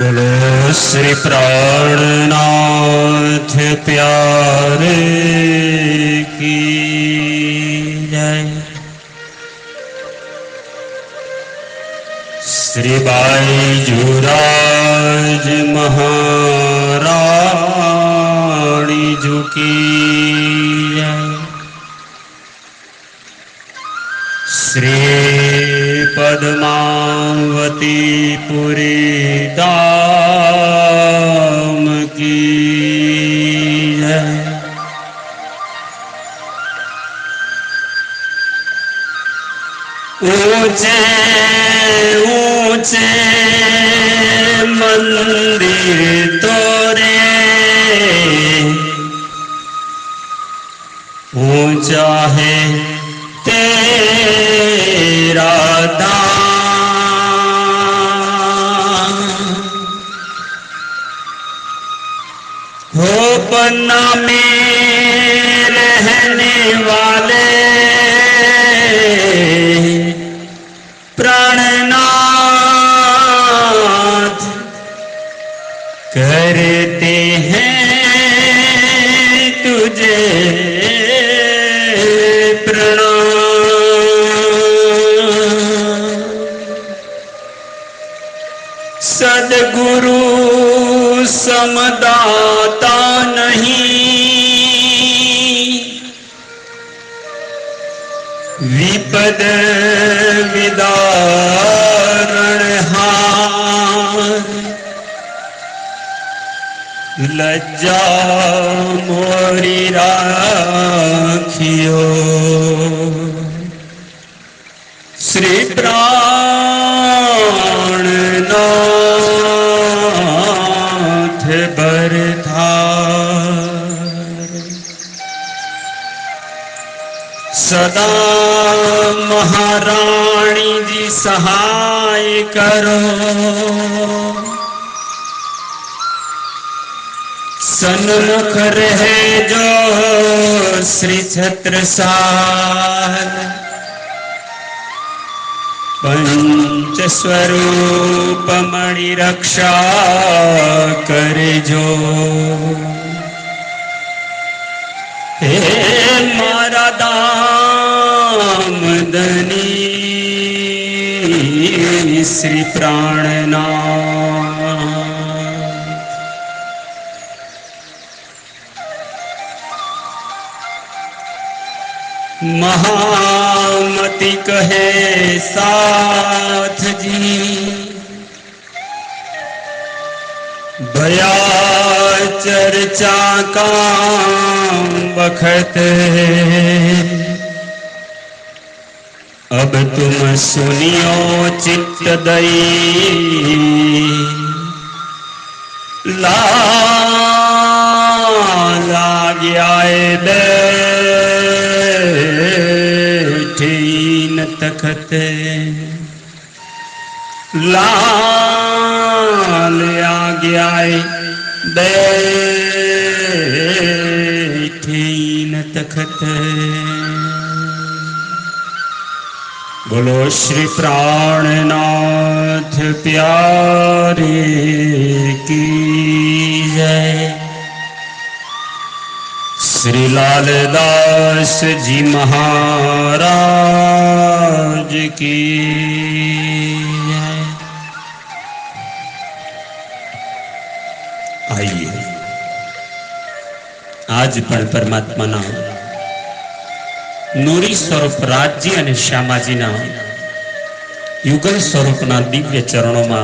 बोलो श्री प्राणनाथ प्यारे की जय। श्री बाईजूराज महारानी जी की जय। श्री पद्मावती पुरी धाम की जय। ऊंचे ऊंचे मंदिर तोरे ऊंचा है तेरा दाम। हो पन्ना में रहने वाले प्राणनाथ करते हैं तुझे सदगुरु समदाता नहीं विपद विदारणहार। लज्जा मोरी राखियो श्री प्राणनाथ बरधार। सदा महारानी जी सहाय करो सन्मुख रहे जो श्री छत्रसाल। पंच स्वरूप मणि रक्षा करे जो हे मारा दामदनी श्री प्राणनाथ। महामति कहे साथ जी भया चर्चा का बखत अब तुम सुनियो चित्त दई लाग्या बैठीन तखत लाल आज्ञाए बैठीन तखत। बोलो श्री प्राणनाथ प्यारे की जय। श्री लालदास जी महाराज की जय। आइए आज पण परमात्मा ना नूरी स्वरूप राज्य અને શ્યામાજીના યુગલ સ્વરૂપના દિવ્ય ચરણોમાં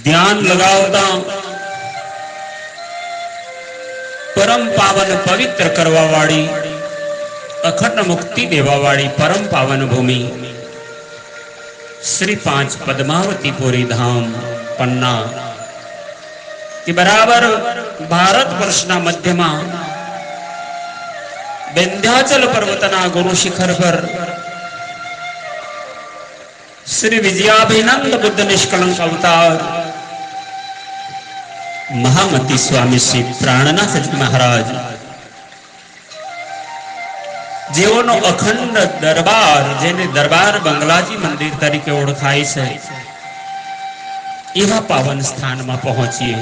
ધ્યાન લગાવતા પરમ પાવન પવિત્ર કરવા વાળી અખંડ મુક્તિ દેવા વાળી પરમ પાવન ભૂમિ શ્રી 5 પદ્માવતીપુરી ધામ પન્ના કે બરાબર ભારત વર્ષના મધ્યમાં विंध्याचल पर्वतना गुरु शिखर पर श्री विजयाभिनंद बुद्ध निष्कलंक अवतार महामती स्वामी श्री प्राणनाथ महाराज જેઓનો અખંડ દરબાર જેને દરબાર બંગલાજી મંદિર તરીકે ઓળખાય છે એવા પાવન સ્થાનમાં પહોંચીએ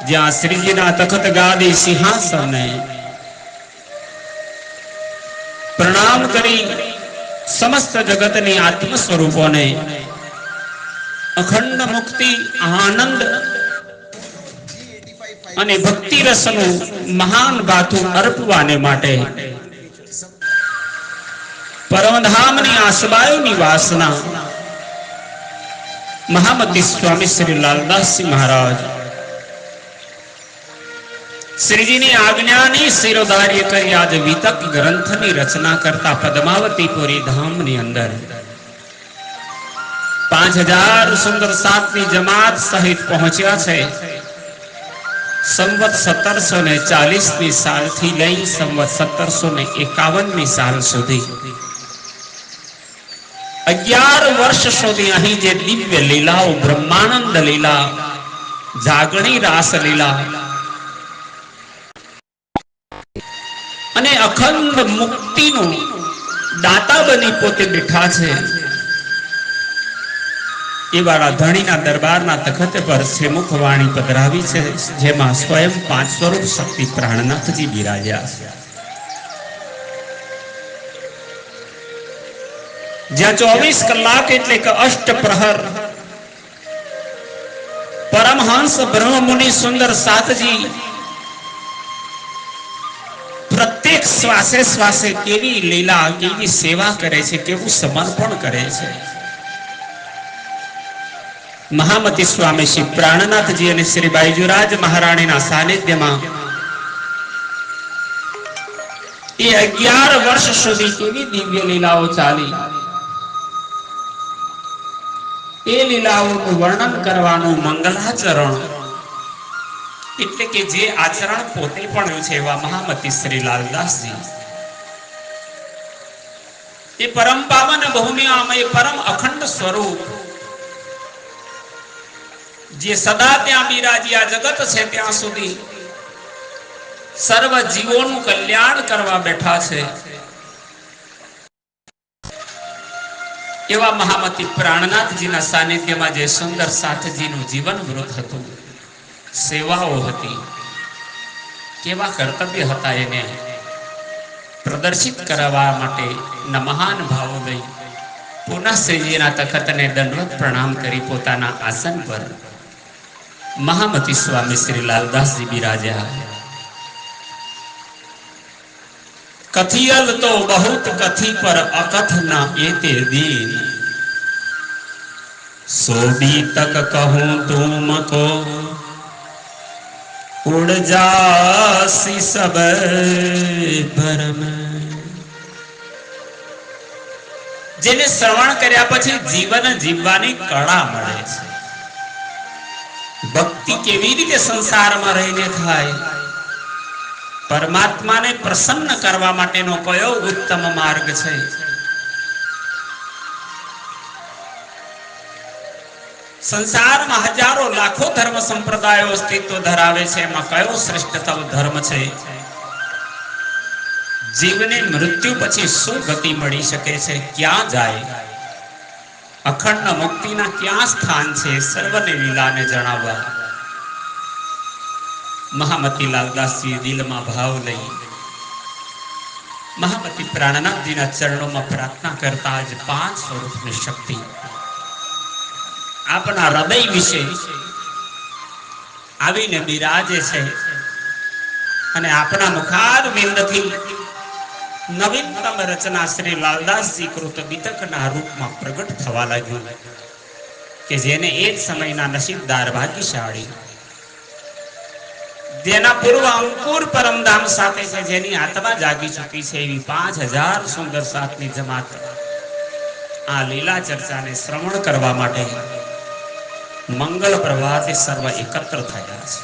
જ્યાં શ્રીજીના તખત ગાદી સિંહાસને પ્રણામ કરી સમસ્ત જગતની આત્મ સ્વરૂપોને અખંડ મુક્તિ, આનંદ અને ભક્તિ રસનું મહાન ગાથું અર્પવાને માટે પરમધામની આસબાયુની વાસના મહામતી સ્વામી શ્રી લાલદાસજી મહારાજ શ્રીજીની આજ્ઞાની શિરોધાર્ય કરી આજ વિતક ગ્રંથની રચના કરતા પદ્માવતીપુરી ધામની અંદર 5000 સુંદર સાતની જમાત સહિત પહોંચ્યા છે. સંવત 1740ની સાલથી લઈ સંવત 1751ની સાલ સુધી 11 વર્ષ સુધી અહીં જે દિવ્ય લીલાઓ, બ્રહ્માનંદ લીલા, જાગણી રાસ લીલા અને અખંડ મુક્તિનું દાતા બની પોતે બેઠા છે એવાળા ધણીના દરબારના તખત પર શ્રીમુખ વાણી પધરાવી છે, જેમાં સ્વયં 5 સ્વરૂપ શક્તિ પ્રાણનાથજી બિરાજ્યા છે. જ્યાં 24 કલાક એટલે કે અષ્ટ પ્રહર પરમહંસ બ્રહ્મમુનિ સુંદર સાતજી પ્રત્યેક શ્વાસે શ્વાસે કેવી લીલા, કેવી સેવા કરે છે, કેવું સમર્પણ કરે છે. મહામતી સ્વામી શ્રી પ્રાણનાથજી અને શ્રી બાઈજુરાજ મહારાણીના સાનિધ્યમાં એ 11 વર્ષ સુધી કેવી દિવ્ય લીલાઓ ચાલી, એ લીલાઓનું વર્ણન કરવાનું મંગલાચરણ એટલે કે જે આચરણ પોતે પણ છે એવા મહામતી શ્રી લાલદાસજી એ પરમ પાવન ભૂમિયામય પરમ અખંડ સ્વરૂપ જે સદા ત્યાં બિરાજ્યા જગત છે ત્યાં સુધી સર્વ જીવોનું કલ્યાણ કરવા બેઠા છે એવા મહામતી પ્રાણનાથજીના સાનિધ્યમાં જે સુંદર સાતજીનું જીવન વૃત હતું, સેવાઓ હતી, કેવા કર્તવ્ય હતા એને પ્રદર્શિત કરવા માટે મહાન ભાવો લઈ પુનઃ શ્રીજીના તખતને દંડવત પ્રણામ કરી પોતાના આસન પર મહામતી સ્વામી શ્રી લાલદાસજી બિરાજ્યા. કથિયલ તો બહુત કથી પર અકથ ના એતે દીન સોબી તક કહું તુમકો ઉડ જાસી સબ ભરમ. જેને શ્રવણ કર્યા પછી જીવન જીવવાની કળા મળે છે. ભક્તિ કેવી રીતે સંસારમાં રહીને થાય, પરમાત્માને પ્રસન્ન કરવા માટેનો કયો ઉત્તમ માર્ગ છે? સંસારમાં હજારો લાખો ધર્મ સંપ્રદાયો અસ્તિત્વ ધરાવે છે, એમાં કયો શ્રેષ્ઠતમ ધર્મ છે? જીવને મૃત્યુ પછી શું ગતિ મળી શકે છે, ક્યાં જાય, અખંડ મુક્તિના ક્યાં સ્થાન છે? સર્વને લીલાને જણાવવા મહામતી લાલદાસજી દિલમાં ભાવ લઈ મહામતી પ્રાણનાથજીના ચરણોમાં પ્રાર્થના કરતા જ 5 સ્વરૂપની શક્તિ આપણા હૃદય વિશે આવીને બિરાજે છે અને આપણા મુખારવિંદથી નવીનતમ રચના શ્રી લાલદાસજી કૃત વિતકના રૂપમાં પ્રગટ થવા લાગ્યું કે જેને એક સમયના નસીબદાર ભાગ્યશાળી, જેના પૂર્વ અંકુર પરમધામ સાથે છે, જેની આત્મા જાગી ચૂકી છે એવી 5000 સુંદર સાતની જમાત આ લીલા ચર્ચાને શ્રવણ કરવા માટે મંગળ પ્રભાતે સર્વ એકત્ર થયા છે.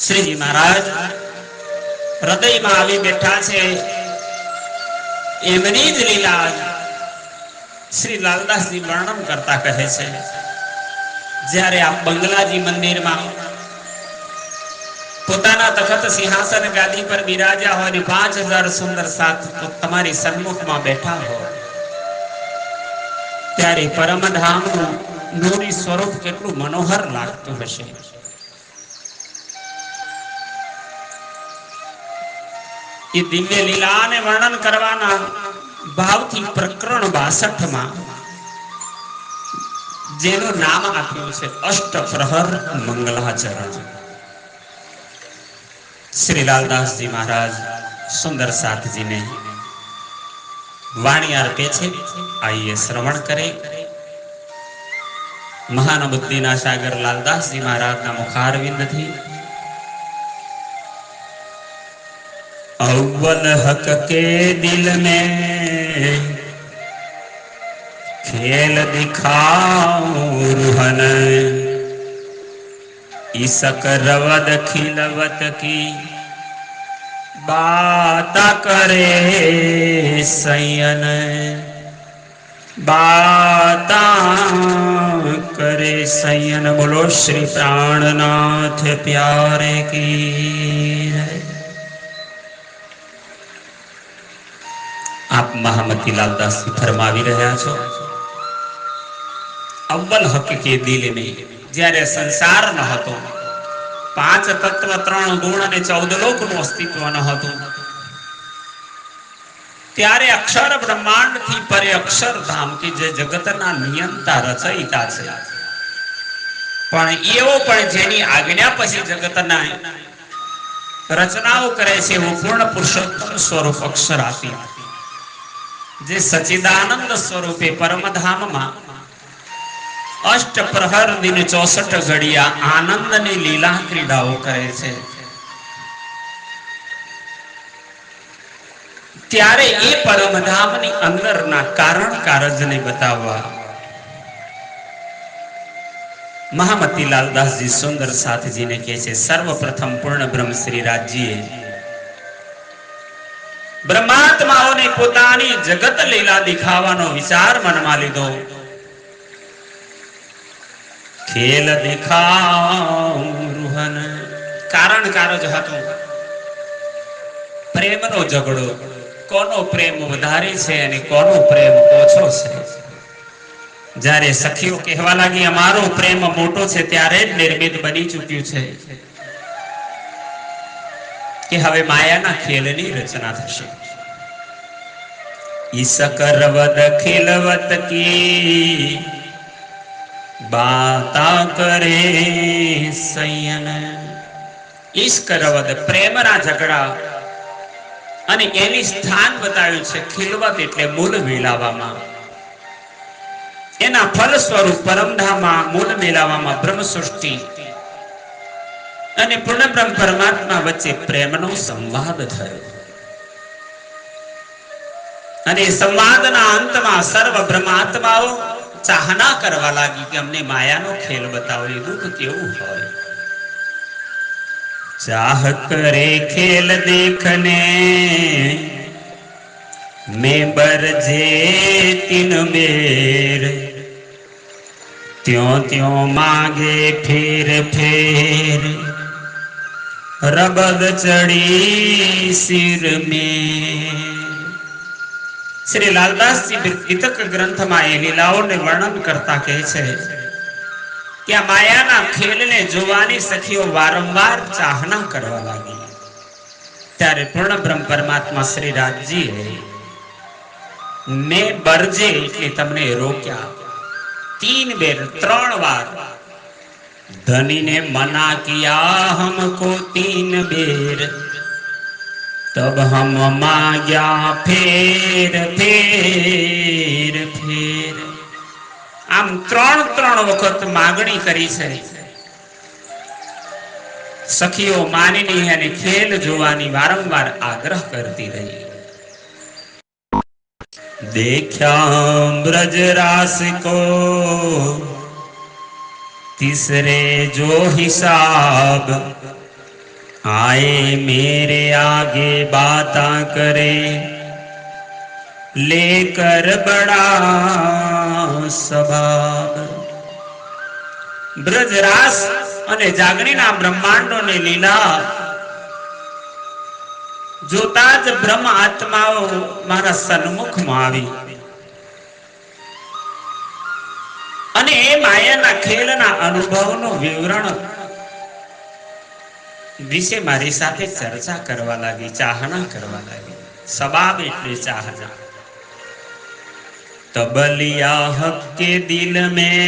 શ્રીજી મહારાજ હૃદયમાં આવી બેઠા છે. એમની જ લીલા શ્રી લાલદાસજી વર્ણન કરતા કહે છે, જ્યારે આ બંગલાજી મંદિરમાં પોતાના તખત સિંહાસન ગાદી પર બિરાજ્યા હોય 5000 સુંદર સાત તમારી સન્મુખમાં બેઠા હોય ત્યારે પરમધામનું નૂરી સ્વરૂપ કેટલું મનોહર લાગતું હશે. એ દિવ્ય લીલાને વર્ણન કરવાના ભાવથી પ્રકરણ 62માં જેનું નામ આપ્યું છે અષ્ટપ્રહર મંગલાચરણ. શ્રી લાલદાસજી મહારાજ સુંદર સાથજીને વાણી અર્પે છે. આइए શ્રવણ કરે. મહાન બુદ્ધિના સાગર લાલદાસજી મહારાજના મુખારવિંદથી अव्वल हक के दिल में खेल दिखाऊं रुहन इसक रवद खिलवत की बात करे सयन बाता करे सयन. बोलो श्री प्राणनाथ प्यारे की. आप महामती लालदासजी फरमावी રહ્યા છો અવ્વલ હક કે દિલ में જ્યારે સંસાર ન હતો, 5 તત્વ 3 ગુણ અને 14 લોકનું અસ્તિત્વ ન હતું, ત્યારે અક્ષર બ્રહ્માંડ થી પરે અક્ષરધામ કે જે જગતના નિયંતા રચયિતા છે, પણ એવો પણ જેની આજ્ઞા પછી જગતના રચનાઓ કરે છે એવું પૂર્ણ પુરુષોત્તમ સ્વરૂપ અક્ષરાતી જે સચિદાનંદ સ્વરૂપે પરમધામમાં અષ્ટપ્રહર દિન 64 ઘડિયા આનંદની લીલા ક્રીડાઓ કરે છે. ત્યારે એ પરમધામની અંદરના કારણ કારજને બતાવવા મહામતી લાલદાસજી સુંદર સાથજીને કહે છે, સર્વપ્રથમ પૂર્ણ બ્રહ્મ શ્રી રાજજીએ બ્રહ્માત્માઓને પોતાની જગત લીલા દિખાવાનો વિચાર મનમાં લીધો. ખેલ દેખાઉં કારણ કારજ હતું પ્રેમનો ઝઘડો. કોનો પ્રેમ વધારે છે અને કોનો પ્રેમ ઓછો છે. જ્યારે સખીઓ કહેવા લાગી અમારો પ્રેમ મોટો છે, ત્યારે જ નિર્મિત બની ચૂક્યું છે કે હવે માયાના ખેલની રચના થશે. ઈસક રવદ ખિલવત કી બાતા કરે સયન. ઈશ્ક રવદ પ્રેમના ઝઘડા અને એની સ્થાન બતાવ્યું છે. ખિલવત એટલે મૂળ મેળવવામાં, એના ફલ સ્વરૂપ પરમધામમાં મૂળ મેળવવામાં બ્રહ્મ સૃષ્ટિ અને પૂર્ણ બ્રહ્મ પરમાત્મા વચ્ચે પ્રેમનો સંવાદ થયો. અને સંવાદના અંતમાં સર્વ બ્રહ્માત્માઓ ચાહના કરવા લાગી કે અમને માયાનો ખેલ બતાવો. એ દુઃખ કેવું હોય. ચાહ કરે ખેલ દેખને મેં બરજે તીન બેર ત્यों त्यों मांगे फेर फेर रबद चढ़ी सिर में. श्री लालदासजी वितक ग्रंथમાં એ લીલાઓને વર્ણન કરતા કહે છે કે આ માયાના ખેલને જોવાની સખીઓ વારંવાર ચાહના કરવા લાગી. ત્યારે પૂર્ણ બ્રહ્મ પરમાત્મા શ્રી રાજજીએ મેં બરજે એટલે તમને રોક્યા. 3 बेर 3 बार धनी ने मना किया हमको 3 बेर तब हम मांग्या फेर फेर फेर. આમ 3 વખત માંગણી કરી છે. સખીઓ માનીની અને ખેલ જોવાની વારંવાર આગ્રહ કરતી રહી. देखा ब्रज रास को तीसरे जो हिसाब आए मेरे आगे बाता करे लेकर बड़ा स्वभाव. ब्रजरास અને જાગણીના બ્રહ્માંડોની લીલા જોતા જ બ્રહ્મ આત્માઓ મારા સન્મુખમાં આવી માયાના ખેલના અનુભવનો વિવરણ વિશે મારી સાથે ચર્ચા કરવા લાગી, ચાહના કરવા લાગી. સબાબ એટલે ચાહના. तबलिया हक के दिल में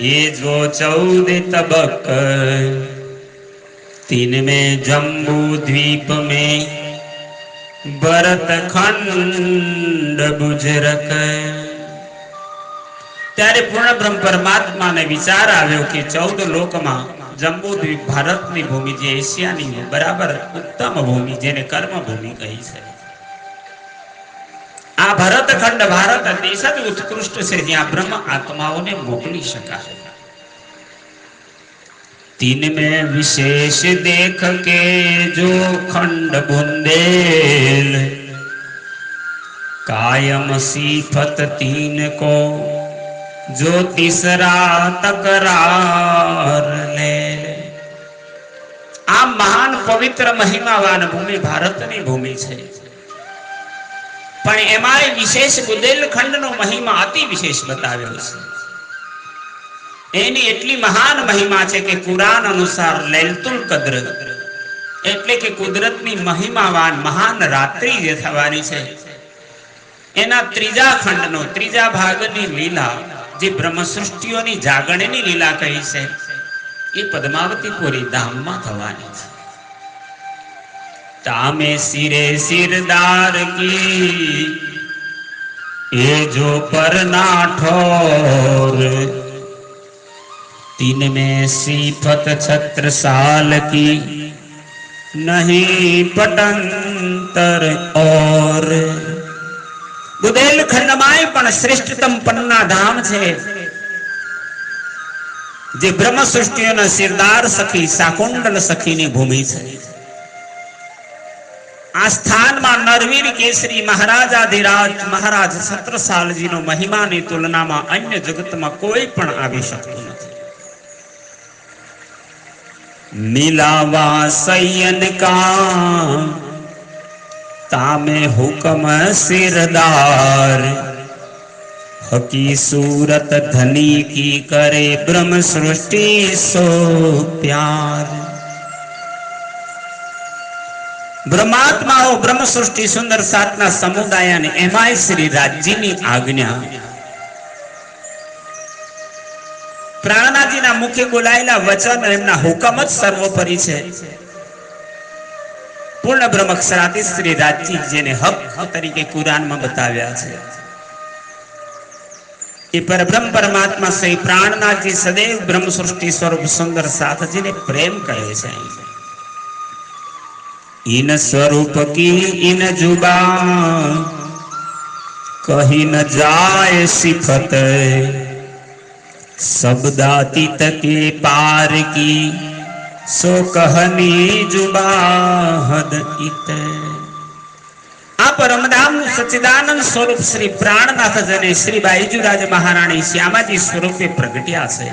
ये जो 14 तबक, 3 में जम्बू द्वीप में भरत खंड गुजरक. ત્યારે પૂર્ણ બ્રહ્મ પરમાત્મા ને વિચાર આવ્યો કે 14 લોકમાં જમ્બુ દ્વીપ ભારતની ભૂમિ, જે એશિયાની બરાબર ઉત્તમ ભૂમિ, જેને કર્મ ભૂમિ કહી છે, આ ભરત ખંડ ભારત દેશ જ ઉત્કૃષ્ટ છે, જ્યાં બ્રહ્મ આત્માઓને મોકલી શકાય. 3 में विशेष देख के जो खंड बुंदेल, कायम सिफत 3 को जो तीसरा तकरार ले. આ મહાન પવિત્ર મહિમાવાન ભૂમિ ભારતની ભૂમિ છે, પણ એમાં વિશેષ બુંદેલખંડનો મહિમા અતિ વિશેષ બતાવ્યો છે. એની એટલી મહાન મહિમા છે કે કુરાન અનુસાર લૈલતુલ કદ્ર એટલે કે કુદરતની મહિમાવાન મહાન રાત્રિ જે થવાની છે, એના 3જા ખંડનો 3જા ભાગની લીલા, જે બ્રહ્મ સૃષ્ટિઓની જાગરણની લીલા કહી છે, એ પદ્માવતીપુરી ધામમાં થવાની છે. तामे सिरे सिरदार की ये जो परना ठोर, 3 में सिफत छत्रसाल की नहीं पटंतर और. બુંદેલખંડમાં પણ શ્રેષ્ઠતમ પન્ના ધામ છે, જે બ્રહ્મ સૃષ્ટિઓના સિરદાર સખી શાકુંડલ સખીની ભૂમિ છે. આ સ્થાનમાં નરવીર કેસરી મહારાજાધિરાજ મહારાજ છત્રસાલજીનો મહિમાની તુલનામાં અન્ય જગતમાં કોઈ પણ આવી શકતું નથી. મિલાવા સૈયન કા તામે હુકમ સિરદાર, હકી सूरत धनी की करे ब्रह्म सृष्टि सो प्यार. બ્રહ્માત્માઓ બ્રહ્મ સૃષ્ટિ સુંદર સાતના સમુદાય અને એમાંય શ્રી રાજજીની આજ્ઞા. પ્રાણનાથજીના મુખે બોલાયેલા વચન એમના હુકમ જ સર્વોપરી છે. પૂર્ણ બ્રહ્મ અક્ષરાતીત શ્રી રાજજી, જેને હક તરીકે કુરાનમાં બતાવ્યા છે, એ પરબ્રહ્મ પરમાત્મા શ્રી પ્રાણનાથજી સદૈવ બ્રહ્મ સૃષ્ટિ સ્વરૂપ સુંદર સાથજીને પ્રેમ કહે છે. इन स्वरूप की इन जुबान कही न जाए सिफत, शब्दातीत के पार की सो कहनी जुबाहद इत. આ પરમધામ સચ્ચિદાનંદ સ્વરૂપ શ્રી પ્રાણનાથ જને શ્રી બાઈજુરાજ મહારાણી શ્યામાજી સ્વરૂપે પ્રગટ્યા છે.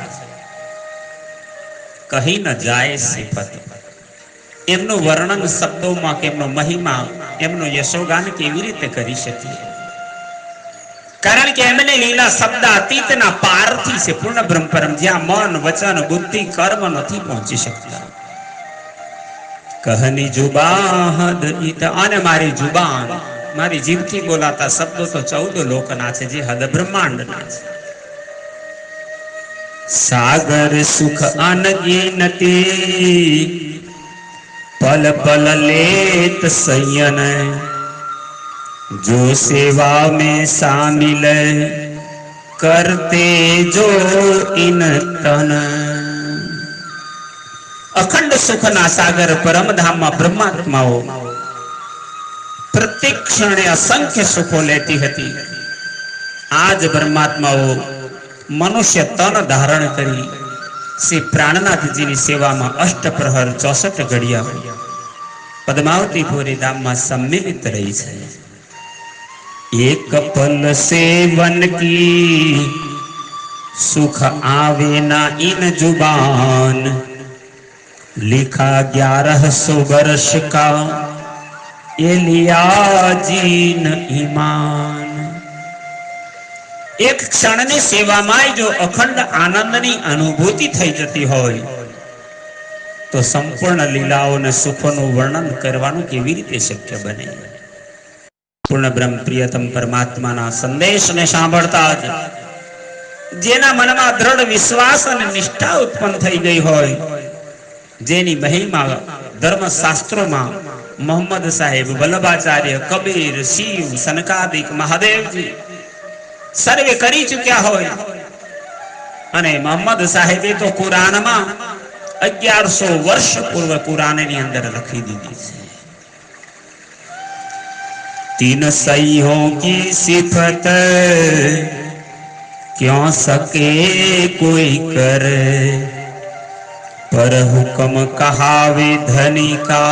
કહી ન જાય સિફત, એમનું વર્ણન શબ્દોમાં કે એમનો મહિમા, એમનો યશોગાન કેવી રીતે કરી શકીએ? કારણ કે એમને લીલા શબ્દ અતીતના પારથી છે, પૂર્ણ બ્રહ્મ પરમ, જ્યાં મન વચન બુદ્ધિ કર્મ નથી પહોંચી શકતા. કહની જુબાહદ ઈત, અને મારી જુબાન, મારી જીભથી બોલાતા શબ્દો તો 14 લોકના છે, જે હદ બ્રહ્માંડના છે. સાગર સુખ અનગિનતી पल पल लेत संयन, जो सेवा में शामिल करते जो इन तन. અખંડ સુખના સાગર પરમધામમાં બ્રહ્માત્માઓ પ્રત્યેક ક્ષણે અસંખ્ય સુખો લેતી હતી. આજ બ્રહ્માત્માઓ મનુષ્ય તન ધારણ કરી શ્રી પ્રાણનાથજીની સેવામાં અષ્ટપ્રહર 64 ઘડિયા પદ્માવતીપુરી ધામમાં सम्मिलित રહી છે. એક પલ સેવન કી સુખ આવે ના ઇન जुबान, लिखा 1100 वर्ष का ये लिया जीन ईमान. એક ક્ષણની સેવામાં જો અખંડ આનંદની અનુભૂતિ થઈ જતી હોય તો સંપૂર્ણ લીલાઓ અને સુખોનું વર્ણન કરવાનું કેવી રીતે શક્ય બને? પૂર્ણ બ્રહ્મ પ્રિયતમ પરમાત્માના સંદેશને સાંભળતા જ જેના મનમાં દ્રઢ વિશ્વાસ અને નિષ્ઠા ઉત્પન્ન થઈ ગઈ હોય, જેની મહિમા ધર્મશાસ્ત્રોમાં મોહમ્મદ સાહેબ, વલ્લભાચાર્ય, કબીર, શિવ, સનકાદિક, મહાદેવજી સર્વે કરી ચૂક્યા હોય, અને મોહમ્મદ સાહેબે તો કુરાનમાં 1100 વર્ષ પૂર્વ કુરાનની અંદર લખી દીધી છે, तीन सैयों की सिफत क्यों सके कोई कर, पर हुक्म कहावे धनी का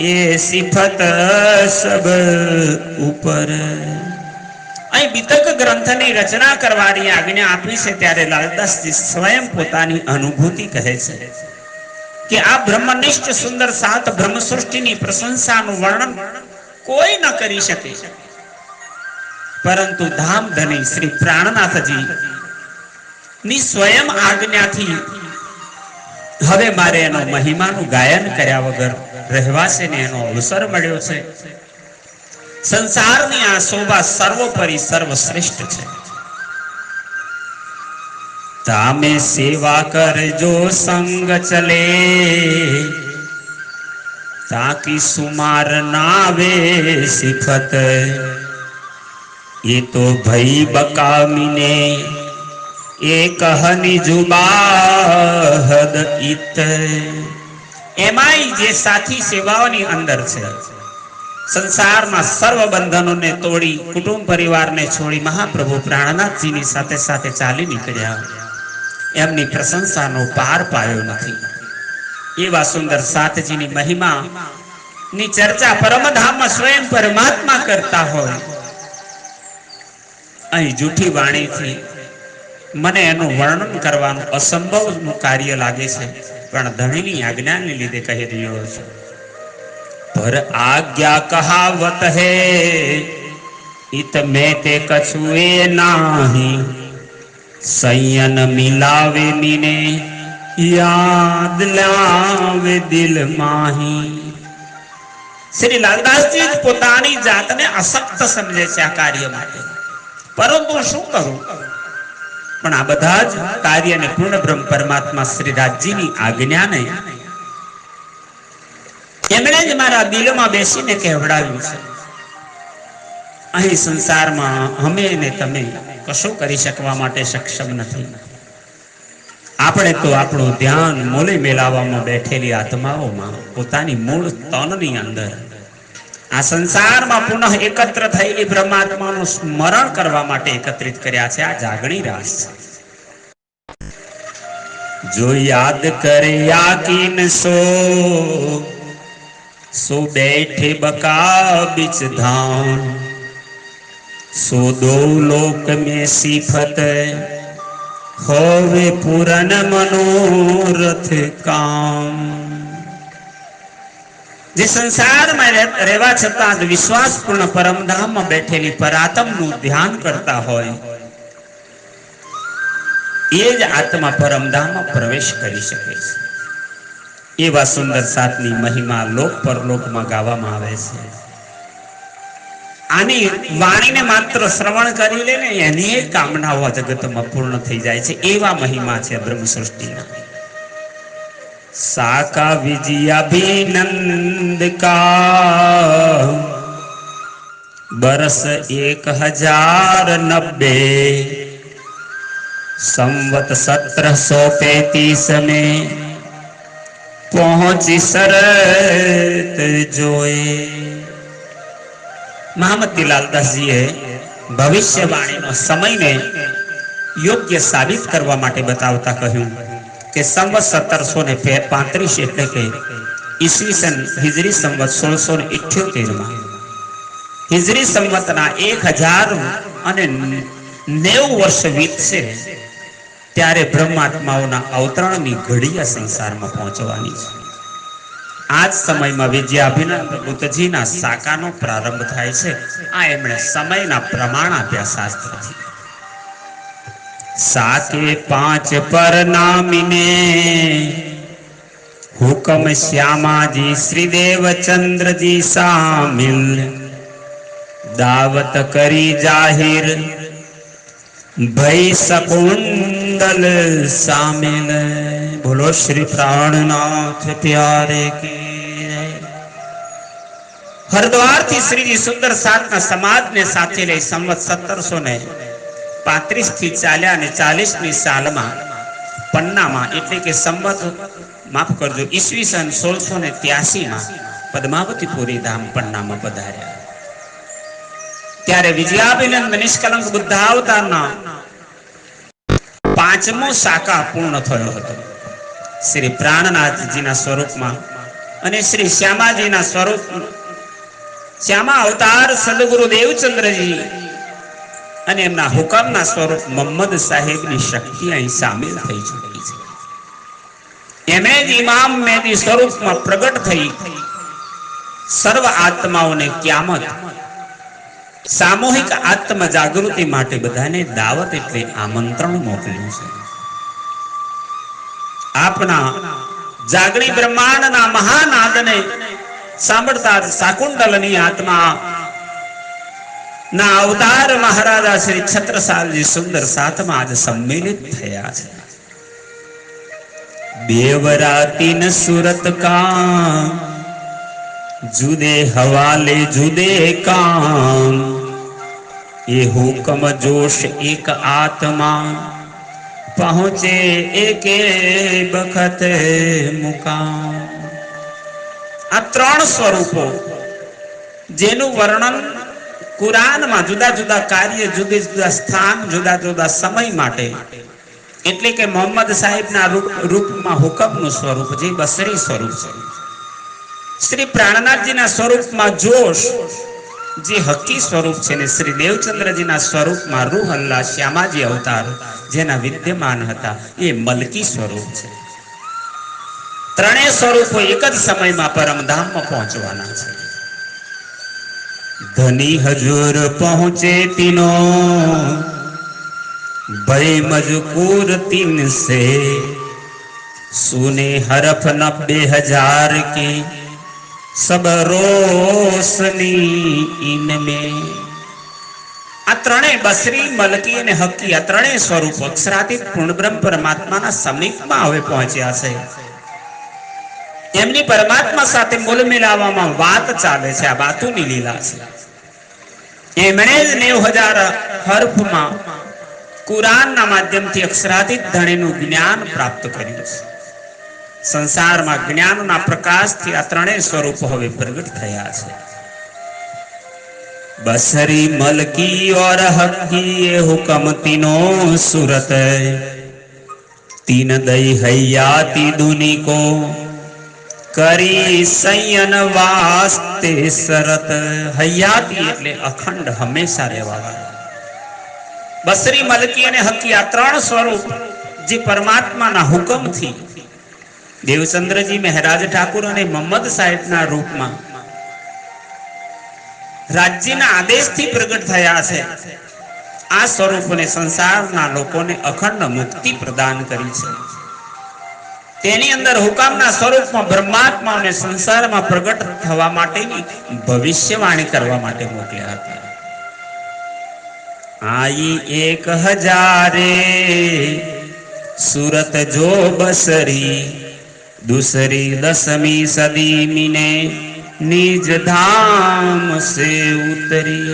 ये सिफत सब ऊपर। અહીં બીતક ગ્રંથની રચના કરવાની આજ્ઞા આપી છે ત્યારે લાલદાસજી સ્વયં પોતાની અનુભૂતિ કહે છે કે આ બ્રહ્મનિષ્ઠ સુંદર સાત બ્રહ્મ સૃષ્ટિની પ્રશંસાનું વર્ણન કોઈ ન કરી શકે, પરંતુ ધામધની શ્રી પ્રાણનાથજી ની સ્વયં આજ્ઞાથી હવે મારે એનો મહિમાનું ગાયન કર્યા વગર રહેવાશે ને એનો અવસર મળ્યો છે। સંસારની આ શોભા સર્વોપરી સર્વશ્રેષ્ઠ છે। તામે સેવા કરજો સંગ ચલે, ताकि सुमार नावे सिफत, ये तो भई बकामिने ये कहनी जुबाहद इत। एमाई जे साथी सेवाओनी अंदर छे, संसारमा सर्व बंधनोने तोड़ी कुटुंब परिवार ने छोड़ी महाप्रभु प्राणनाथजी नी साथे साथे चाली निकळ्या, एमनी प्रशंसानो पार पायो नथी। एवा सुंदर सातजी नी महिमा नी चर्चा परमधाम में स्वयं परमात्मा करता होय, अहीं जूठी वाणी थी मने एनु वर्णन करवानुं असंभव कार्य लागे छे, पण धणीनी आज्ञाने लीधे कही रह्यो छुं। पर आज्ञा कहावत है इत में ते कछुए नाही, संयन मिलावे मीने याद लावे दिल माही। श्री लालदासजी पोतानी जातने असक्त समझे छे आ कार्य माटे, परंतु शुं करूं? पण आ बधा ज कार्यने पूर्ण ब्रह्म परमात्मा श्री राजजीनी आज्ञाने एमणे ज मारा दिलमां बेसीने कहेवडाव्युं छे। અહીં સંસારમાં અમે ને તમે કશું કરી શકવા માટે સક્ષમ નથી। આપણે તો આપણું ધ્યાન મોલે મેલાવામાં બેઠેલી આત્માઓમાં પોતાની મૂળ તનની અંદર આ સંસારમાં પુનઃ એકત્ર થયેલી બ્રહ્માત્માનું સ્મરણ કરવા માટે એકત્રિત કર્યા છે। આ જાગણી રાસ છે। જો યાદ કરે યાકીન सो बैठे बका बिच धाम, सो दो लोक में सिफत होवे पूरन मनोरथ काम। जे संसार में रेवा छता विश्वास पूर्ण परमधाम में बैठेली परात्म नु ध्यान करता होय, ये ज आत्मा परमधाम में प्रवेश करी शके छे। एवा सुंदर सातनी महिमा लोक परलोक में गावामां आवे छे। आनी वाणी ने मात्र श्रवण करी ले ने एनी कामनाओ जगत में पूर्ण थई जाय छे। एवा महिमा छे ब्रह्म सृष्टिना। साका विजयाभिनंद का बरस 1090, संवत 1735 में पहुंची शरत जोए। महामती लालदास जीए भविष्यवाणी नो समय ने योग्य साबित करवा माटे बतावता कहूं के संवत 1735 એટલે કે ઈસવીસન હિજરી સંવત 1678 માં હિજરી સંવતના 1090 વર્ષ વીતશે ત્યારે બ્રહ્માત્માઓના અવતરણની ઘડીયા સંસારમાં પહોંચવાની છે। આ જ સમયમાં વિજયાભિનંદ બુદ્ધજીના સાકાનો પ્રારંભ થાય છે। આ એમણે સમયના પ્રમાણ આપ્યા શાસ્ત્રથી। साके 5 पर नामिने हुकम श्यामा जी श्री देवचंद्र जी शामिल दावत करी जाहिर भई सकुंडल शामिल। बोलो श्री प्राणनाथ प्यारे की। हरिद्वार थी श्रीजी सुंदर साधना समाज ने साथे लई संवत 1735 થી ચાલ્યા અને 40ની સાલમાં પન્નામાં એટલે કે સંવત માફ કરજો ઈસવીસન 1683માં પદ્માવતીપુરી ધામ પન્નામાં પધાર્યા। ત્યારે વિજયાભિનંદ નિષ્કલંક બુદ્ધાવતારના 5મો શાખા પૂર્ણ થયો હતો। શ્રી પ્રાણનાથજીના સ્વરૂપમાં અને શ્રી શ્યામાજીના સ્વરૂપ श्यामा अवतार सदगुरु देवचंद्रजी અને એમના હુકમના સ્વરૂપ મોહમ્મદ સાહેબની શક્તિ અહીં સામેલ થઈ ચૂકી છે। એમણે જ ઇમામ મેદી સ્વરૂપમાં પ્રગટ થઈ સર્વ આત્માઓને ક્યામત સામૂહિક આત્મ જાગૃતિ માટે બધાને દાવત એટલે આમંત્રણ મોકલ્યું છે। આપના જાગણી બ્રહ્માંડના મહાનાદને સાંભળતા શાકુંડલની આત્મા ના અવતાર મહારાજા શ્રી છત્રસાલજી સુંદર સાતમાં આજ सम्मिलित થયા છે। બેવરાતી ન સુરત કા जुदे हवाले जुदे काम ये हुक्म जोश एक आत्मा पहुंचे एक बखत मुकाम। आ 3 स्वरूपो जेनु वर्णन कुरान में जुदा जुदा कार्य जुदा जुदा स्थान जुदा जुदा समय माटे एटले के मोहम्मद साहेब ना रूप में हुकम नु स्वरूप जे बसरी स्वरूप छे। श्री प्राणनाथ जी ना स्वरूप में जोश जे हकी स्वरूप छे ने श्री देवचंद्र जी ना स्वरूप में रूह अल्लाह श्यामाजी अवतार जेना विद्यमान हता ये मलकी स्वरूप छे। 3 स्वरूपो एक ज समय में परमधाम में पहुंचवाना छे। धनी हजूर पहुंचे तीनो भय मजकूर 3 से सुने हरफ 90,000 की सब रोशनी इनमें। आ 3 बसरी मलकी ने हकी आ 3 स्वरूप अक्षरातीत पूर्ण ब्रह्म परमात्मा ना समीप में हवे पहुंच्या छे। एमनी परमात्मा साथे मूल मिलावामां वात चाले छे। आ वातुनी लीला छे। एमणे ज 90,000 हर्फमां कुरान ना माध्यमथी अक्षरातीत धणीनुं ज्ञान प्राप्त कर्युं छे। संसारमां ज्ञानना प्रकाशथी आ 3 स्वरूप हवे प्रगट थया छे। बसरी मलकी और हकी ये हुकम तीनों सूरत 3 दई हयाती दुनी को करी सयन वास्ते सरत। हयाती एटले अखंड हमेशा रहेवाळा। बसरी मलकी अने हकी आ 3 स्वरूप जे परमात्मा ना हुकम थी देवचंद्र जी महाराज ठाकुर अने मोहम्मद साहेब ना रूप में राज्य ना आदेश थी प्रगट थया छे। आ स्वरूप ने संसार ना लोकोने अखंड मुक्ति प्रदान करी छे। तेनी अंदर हुकमना स्वरूप में ब्रह्मात्मा ने संसार में प्रगट थवा माटेनी भविष्यवाणी करवा माटे मोकल्या हता। आई 1,000 सूरत जो बसरी दूसरी 10वीं सदी मिने निज धाम से उतरी।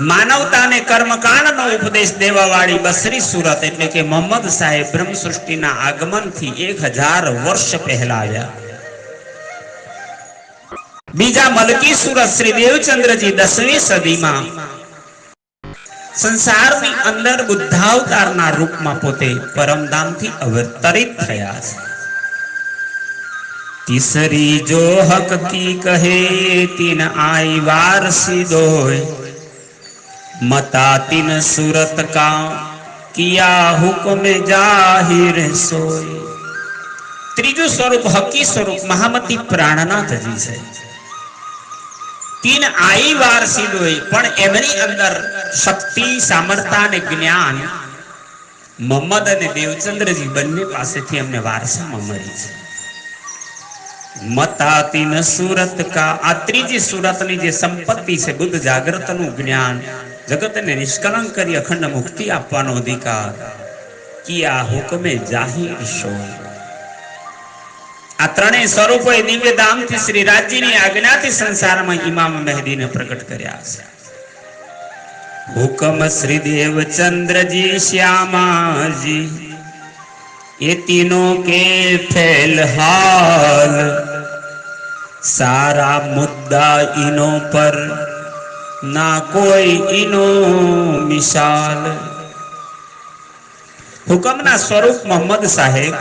मानवता ने कर्मकांड नो उपदेश देवा वाली बसरी सूरत एटले के मोहम्मद साहेब ब्रह्म सृष्टि ना आगमन थी 1000 वर्ष पहला आया। बीजा मलकी सूरत श्री देवचंद्र जी 10वीं सदी में संसार नी अंदर बुद्धावतार ना रूप में पोते परमधाम थी अवतरित थया छे। तीसरी जो हक की कहे 3 आई वार सीधोय मता 3 सूरत का किया हुक्म जाहिर सोय। तीजू स्वरूप हकी स्वरूप महामती प्राणनाथ जी है। तीन आई वार सीधोई पण एमनी अंदर शक्ति सामर्थ्य ने ज्ञान मोहम्मद અને દેવચંદ્રજી બંને પાસેથી અમને વારસામાં મળી છે. મતા તીન સુરત કા આ ત્રીજી સુરતની જે સંપત્તિ છે બુદ્ધ જાગૃતનું જ્ઞાન જગતને નિષ્કલંક કરી અખંડ મુક્તિ આપવાનો અધિકાર કિયા હુકમે જાહિર શો. આ ત્રણેય સ્વરૂપોએ દિવ્ય ધામથી શ્રી રાજ્યની આજ્ઞાથી સંસારમાં ઇમામ મહેદીને પ્રગટ કર્યા છે. હુકમ શ્રી દેવચંદ્ર जी श्यामा जी ये तीनों के फिलहाल सारा मुद्दा इनो पर ना कोई इनो मिसाल. हुकम ना स्वरूप मोहम्मद साहेब,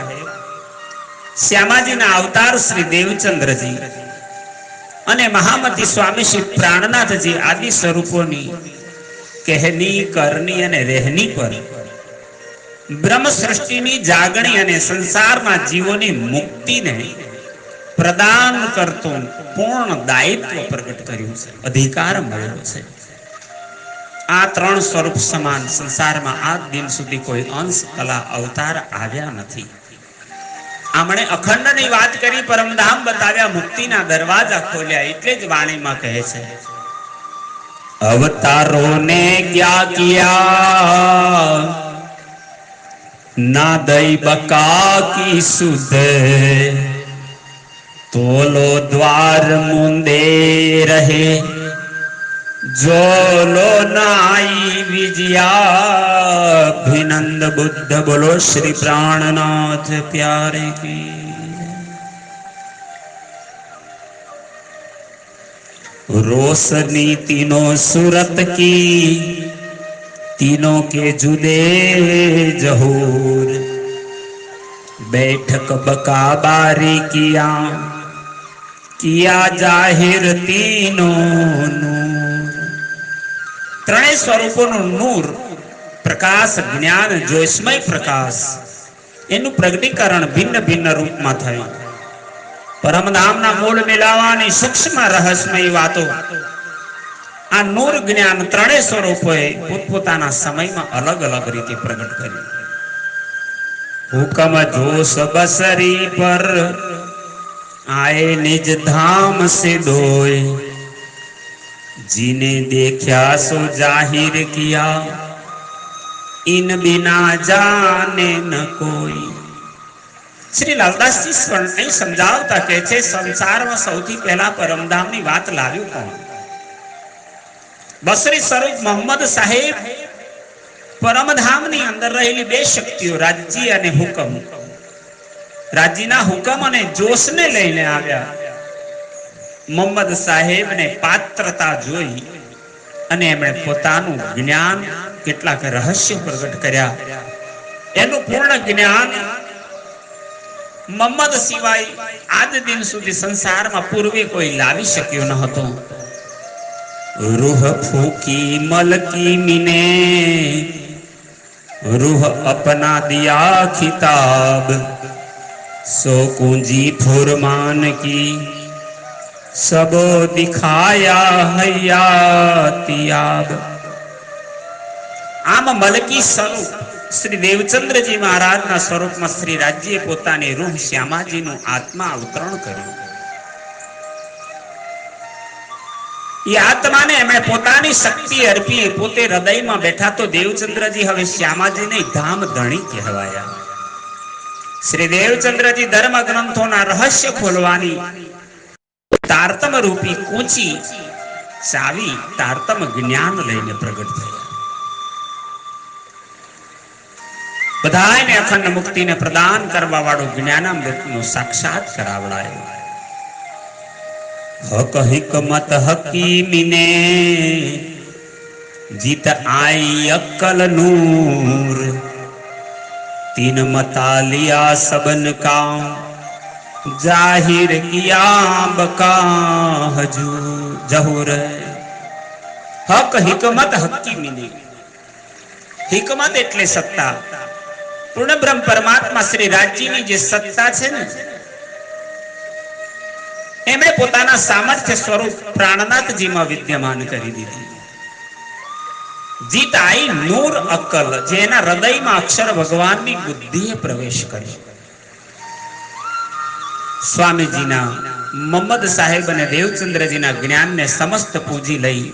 श्यामाजी ना अवतार श्री देवचंद्र जी अने महामती स्वामी श्री प्राणनाथ जी आदि स्वरूपोनी कहनी करनी अने रहनी पर ब्रह्म सृष्टिनी जागणी अने संसारना जीवोनी मुक्तिने प्रदान करतो पूर्ण दायित्व प्रकट कर्युं छे, अधिकार मळ्यो छे. आ त्रण स्वरूप समान संसारमा आज दिन सुधी कोई अंश कला अवतार आव्या नथी. आमणे अखंडनी वात करी, परमधाम बताव्या, मुक्तिना दरवाजा खोल्या. एटले ज वाणीमां कहे छे अवतारों ने क्या किया ना दई बका की सुध तोलो द्वार मुंदे रहे जो लो नाई विजया. अभिनंद बुद्ध बोलो श्री प्राणनाथ प्यारे की. रोशनी तीनों सूरत की तीनों के जुदे जहूर बैठक बका बारी किया जाहिर तीनों नूर. त्रणेय स्वरूपों नूर प्रकाश ज्ञान ज्योतिषमय प्रकाश एनु प्रगटीकरण भिन्न भिन्न रूप में थयुं. परमधामना मूल मिलावानी सूक्ष्म रहस्यमय वातो आ नूर ज्ञान त्रणेय स्वरूपोए पोतपोताना समयमां अलग अलग रीते प्रगट कर्युं. हुकम जोश बसरी पर आए निज धाम से दोय जिने देखा सो जाहिर किया इन बिना जाने न कोई. श्री लालदास जी અહીં સમજાવતા કહે છે સંસારમાં સૌથી પહેલા પરમધામની વાત લાવ્યું કોણ? બસરી સ્વરૂપ મોહમ્મદ સાહેબ પરમધામની અંદર રહેલી બે શક્તિઓ રાજ્ય અને હુકમ, રાજ્યના હુકમ અને જોશને લઈને આવ્યા. મોહમ્મદ સાહેબને પાત્રતા જોઈ અને એમણે પોતાનું જ્ઞાન કેટલાક રહસ્ય પ્રગટ કર્યા. એનું પૂર્ણ જ્ઞાન मोहम्मद सिवाय आज दिन सुधी संसार में पूर्वे कोई लावी शक्यो न हतो. रूह फूकी मलकी मिने रूह अपना दिया खिताब सो कुंजी फुरमान की सबो दिखाया हयातियाब. आम मलकी स्वरूप श्री देवचंद्र जी महाराज ना स्वरूप में श्री राज्य पोतानी रूह श्यामाजी नु आत्मा अवतरण कर्યું. ये आत्मा ने एमणे पोतानी शक्ति अर्पी पोते हृदय में बैठा तो देवचंद्र जी हवे श्यामाजी ने धाम धणी कहवाया. श्री देवचंद्र जी धर्म ग्रंथों ना रहस्य खोलवानी तारतम रूपी कूची चावी तारतम ज्ञान लईने प्रगट थया. बधाईने अखंड मुक्ति ने प्रदान करवा वाळो ज्ञानामृत नो साक्षात करावड़ायो. हक हिकमत हकीमीने जीत आई अक्कल नूर तीन मता लिया सबन का जाहिर किया बका जहूर. हक हिकमत हकीमीने, हिकमत एटले सत्ता. पूर्ण ब्रह्म परमात्मा श्री राज्य की जे सत्ता है ने એમણે પોતાના સામર્થ્ય સ્વરૂપ પ્રાણનાથજીમાં વિદ્યમાન કરી દીધી. જીત આઈ નૂર અક્કલ, જેના હૃદયમાં અક્ષર ભગવાનની બુદ્ધિએ પ્રવેશ કર્યો. સ્વામીજીના, મમ્મદ સાહેબ અને દેવચંદ્રજીના જ્ઞાનને સમસ્ત પૂજી લઈ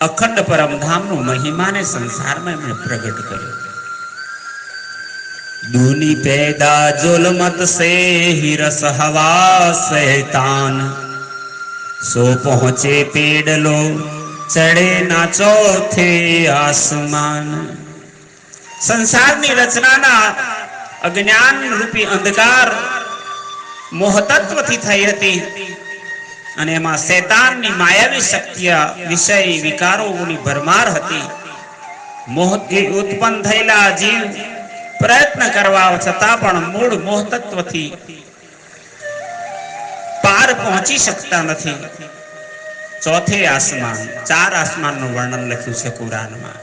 અખંડ પરમધામનું મહિમાને સંસારમાં એમણે પ્રગટ કર્યો. દૂની પેદા जुल्मत से ही रस हवा शैतान, सो पहुंचे पेड़ लो चढ़े ना चौथे आसमान. સંસારની રચનાના અજ્ઞાન રૂપી અંધકાર મોહતત્વથી થઈ હતી અને એમાં શૈતાનની માયાવી શક્તિ વિષય વિકારોની ભરમાર હતી. મોહથી ઉત્પન્ન થયેલા જીવ પ્રયત્ન કરવા છતાં પણ મૂળ મોહતત્વથી પાર પહોંચી શકતા નથી. ચોથે આસમાન, 4 આસમાનનું વર્ણન લખ્યું છે કુરાનમાં.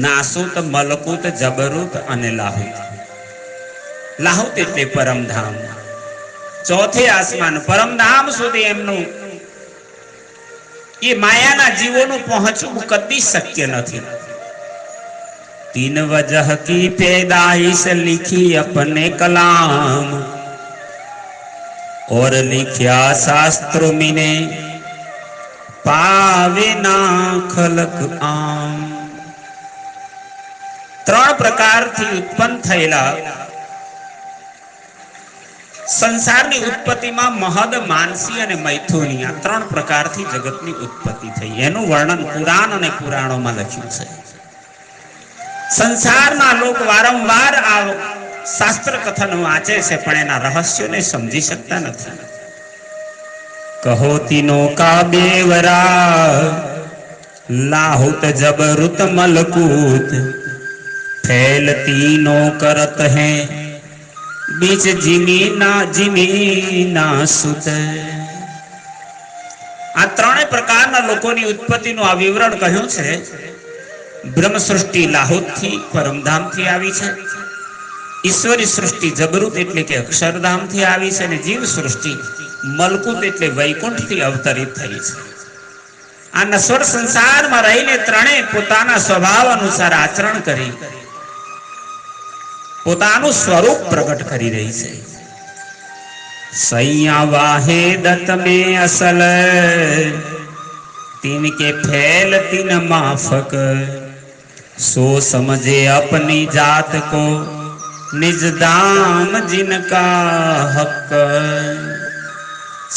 નાસુત, મલકુત, જબરૂત અને લાહુત. લાહુત એટલે પરમધામ. ચોથે આસમાન પરમધામ સુધી એમનું એ માયાના જીવોનું પહોંચવું કદી શક્ય નથી. 3 वजह की पैदाइश लिखी अपने कलाम, और लिखा शास्त्रों में पावे ना खलक आम. 3 પ્રકારથી ઉત્પન્ન થયેલા સંસારની ઉત્પત્તિમાં મહદ, માનસી અને મૈથુની, આ 3 પ્રકારથી જગતની ઉત્પત્તિ થઈ. એનું વર્ણન પુરાણ અને પુરાણોમાં લખ્યું છે. સંસારના લોક વારંવાર આ શાસ્ત્ર કથન વાંચે છે, પણ એના રહસ્યોને સમજી શકતા નથી. કહો તીનો કા બેવરા, લાહુત, જબરુત, મલકૂત, ફેલ તીનો કરત હૈ બીચ જીમીના સુત. આ 3 પ્રકારના લોકોની ઉત્પત્તિનું આ વિવરણ કહ્યું છે. બ્રહ્મ સૃષ્ટિ લાહુતથી, પરમધામથી આવી છે. ઈશ્વરી સૃષ્ટિ જબરૂત એટલે કે અક્ષરધામથી આવી છે, અને જીવ સૃષ્ટિ મલકુત એટલે વૈકુંઠથી અવતરિત થઈ છે. આ નશ્વર સંસારમાં રહીને 3 પોતાના સ્વભાવ અનુસાર આચરણ કરી પોતાનું સ્વરૂપ પ્રગટ કરી રહી છે. સૈયા વાહે દત્ત में असल, तीन के फैल तीन माफक, सो समझे अपनी जात को निज दाम जिनका हक.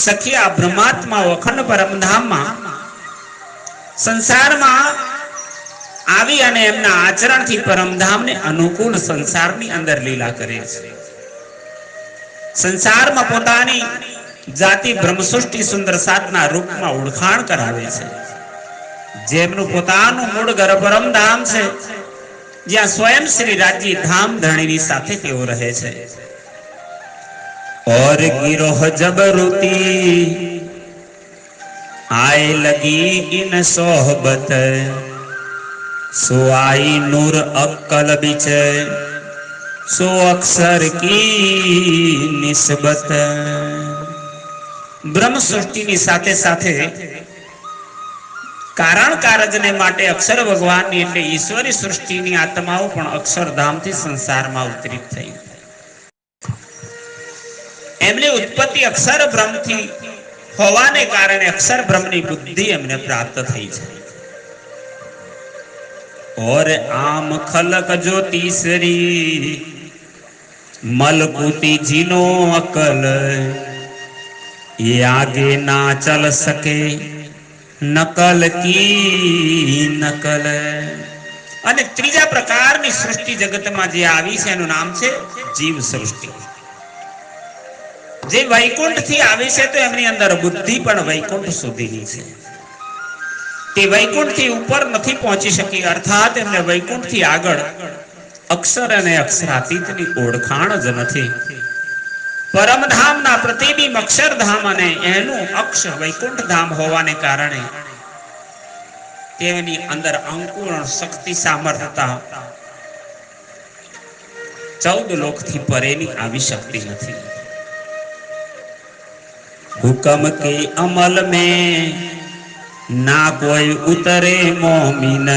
સખિયા બ્રહ્માત્મા અખંડ પરમધામમાં સંસારમાં આવી અને એમના આચરણથી પરમધામને અનુકૂળ સંસારની અંદર લીલા કરે છે. સંસારમાં પોતાની જાતિ બ્રહ્મસૃષ્ટિ સુંદર સાતના રૂપમાં ઓળખાણ કરાવે છે. જેમનું પોતાનું મૂળ ઘર પરમધામ છે, જ્યાં સ્વયં શ્રી રાજ્ય ધામ ધણીની સાથે તેઓ રહે છે. और गिरोह जबरूती आए लगी इन सोहबत, सो आई नूर अक्कल बिच, सो अक्षर की निस्बत. બ્રહ્મ સૃષ્ટિની સાથે સાથે કારણ કારજને માટે અક્ષર ભગવાનની એટલે ઈશ્વરી સૃષ્ટિની આત્માઓ પણ અક્ષરધામથી સંસારમાં ઉતરિત થઈ. એમની ઉત્પત્તિ અક્ષર બ્રહ્મથી હોવાને કારણે અક્ષર બ્રહ્મની બુદ્ધિ એમને પ્રાપ્ત થઈ છે. और आम खलक जो तीसरी, मलकूती जिनो अकल, ये आगे ना चल सके नकल की नकल. અને ત્રીજા પ્રકારની સૃષ્ટિ જગતમાં જે આવી છે એનું નામ છે જીવ સૃષ્ટિ. જે વૈકુંઠ થી આવી છે તો એમની અંદર બુદ્ધિ પણ વૈકુંઠ સુધીની છે. તે વૈકુંઠ થી ઉપર નથી પહોંચી શકી, અર્થાત એમને વૈકુંઠ થી આગળ અક્ષર અને અક્ષરાતીતની ઓળખાણ જ નથી. પરમધામના પ્રતિબિંબ અક્ષરધામ અને એનું અક્ષ વૈકુંઠ ધામ હોવાને કારણે તેની અંદર અંકુરણ શક્તિ સામર્થ્યતા 14 લોકથી પરેની આવી શક્તિ નથી. हुक्म के अमल में ना कोई उतरे मोमिन,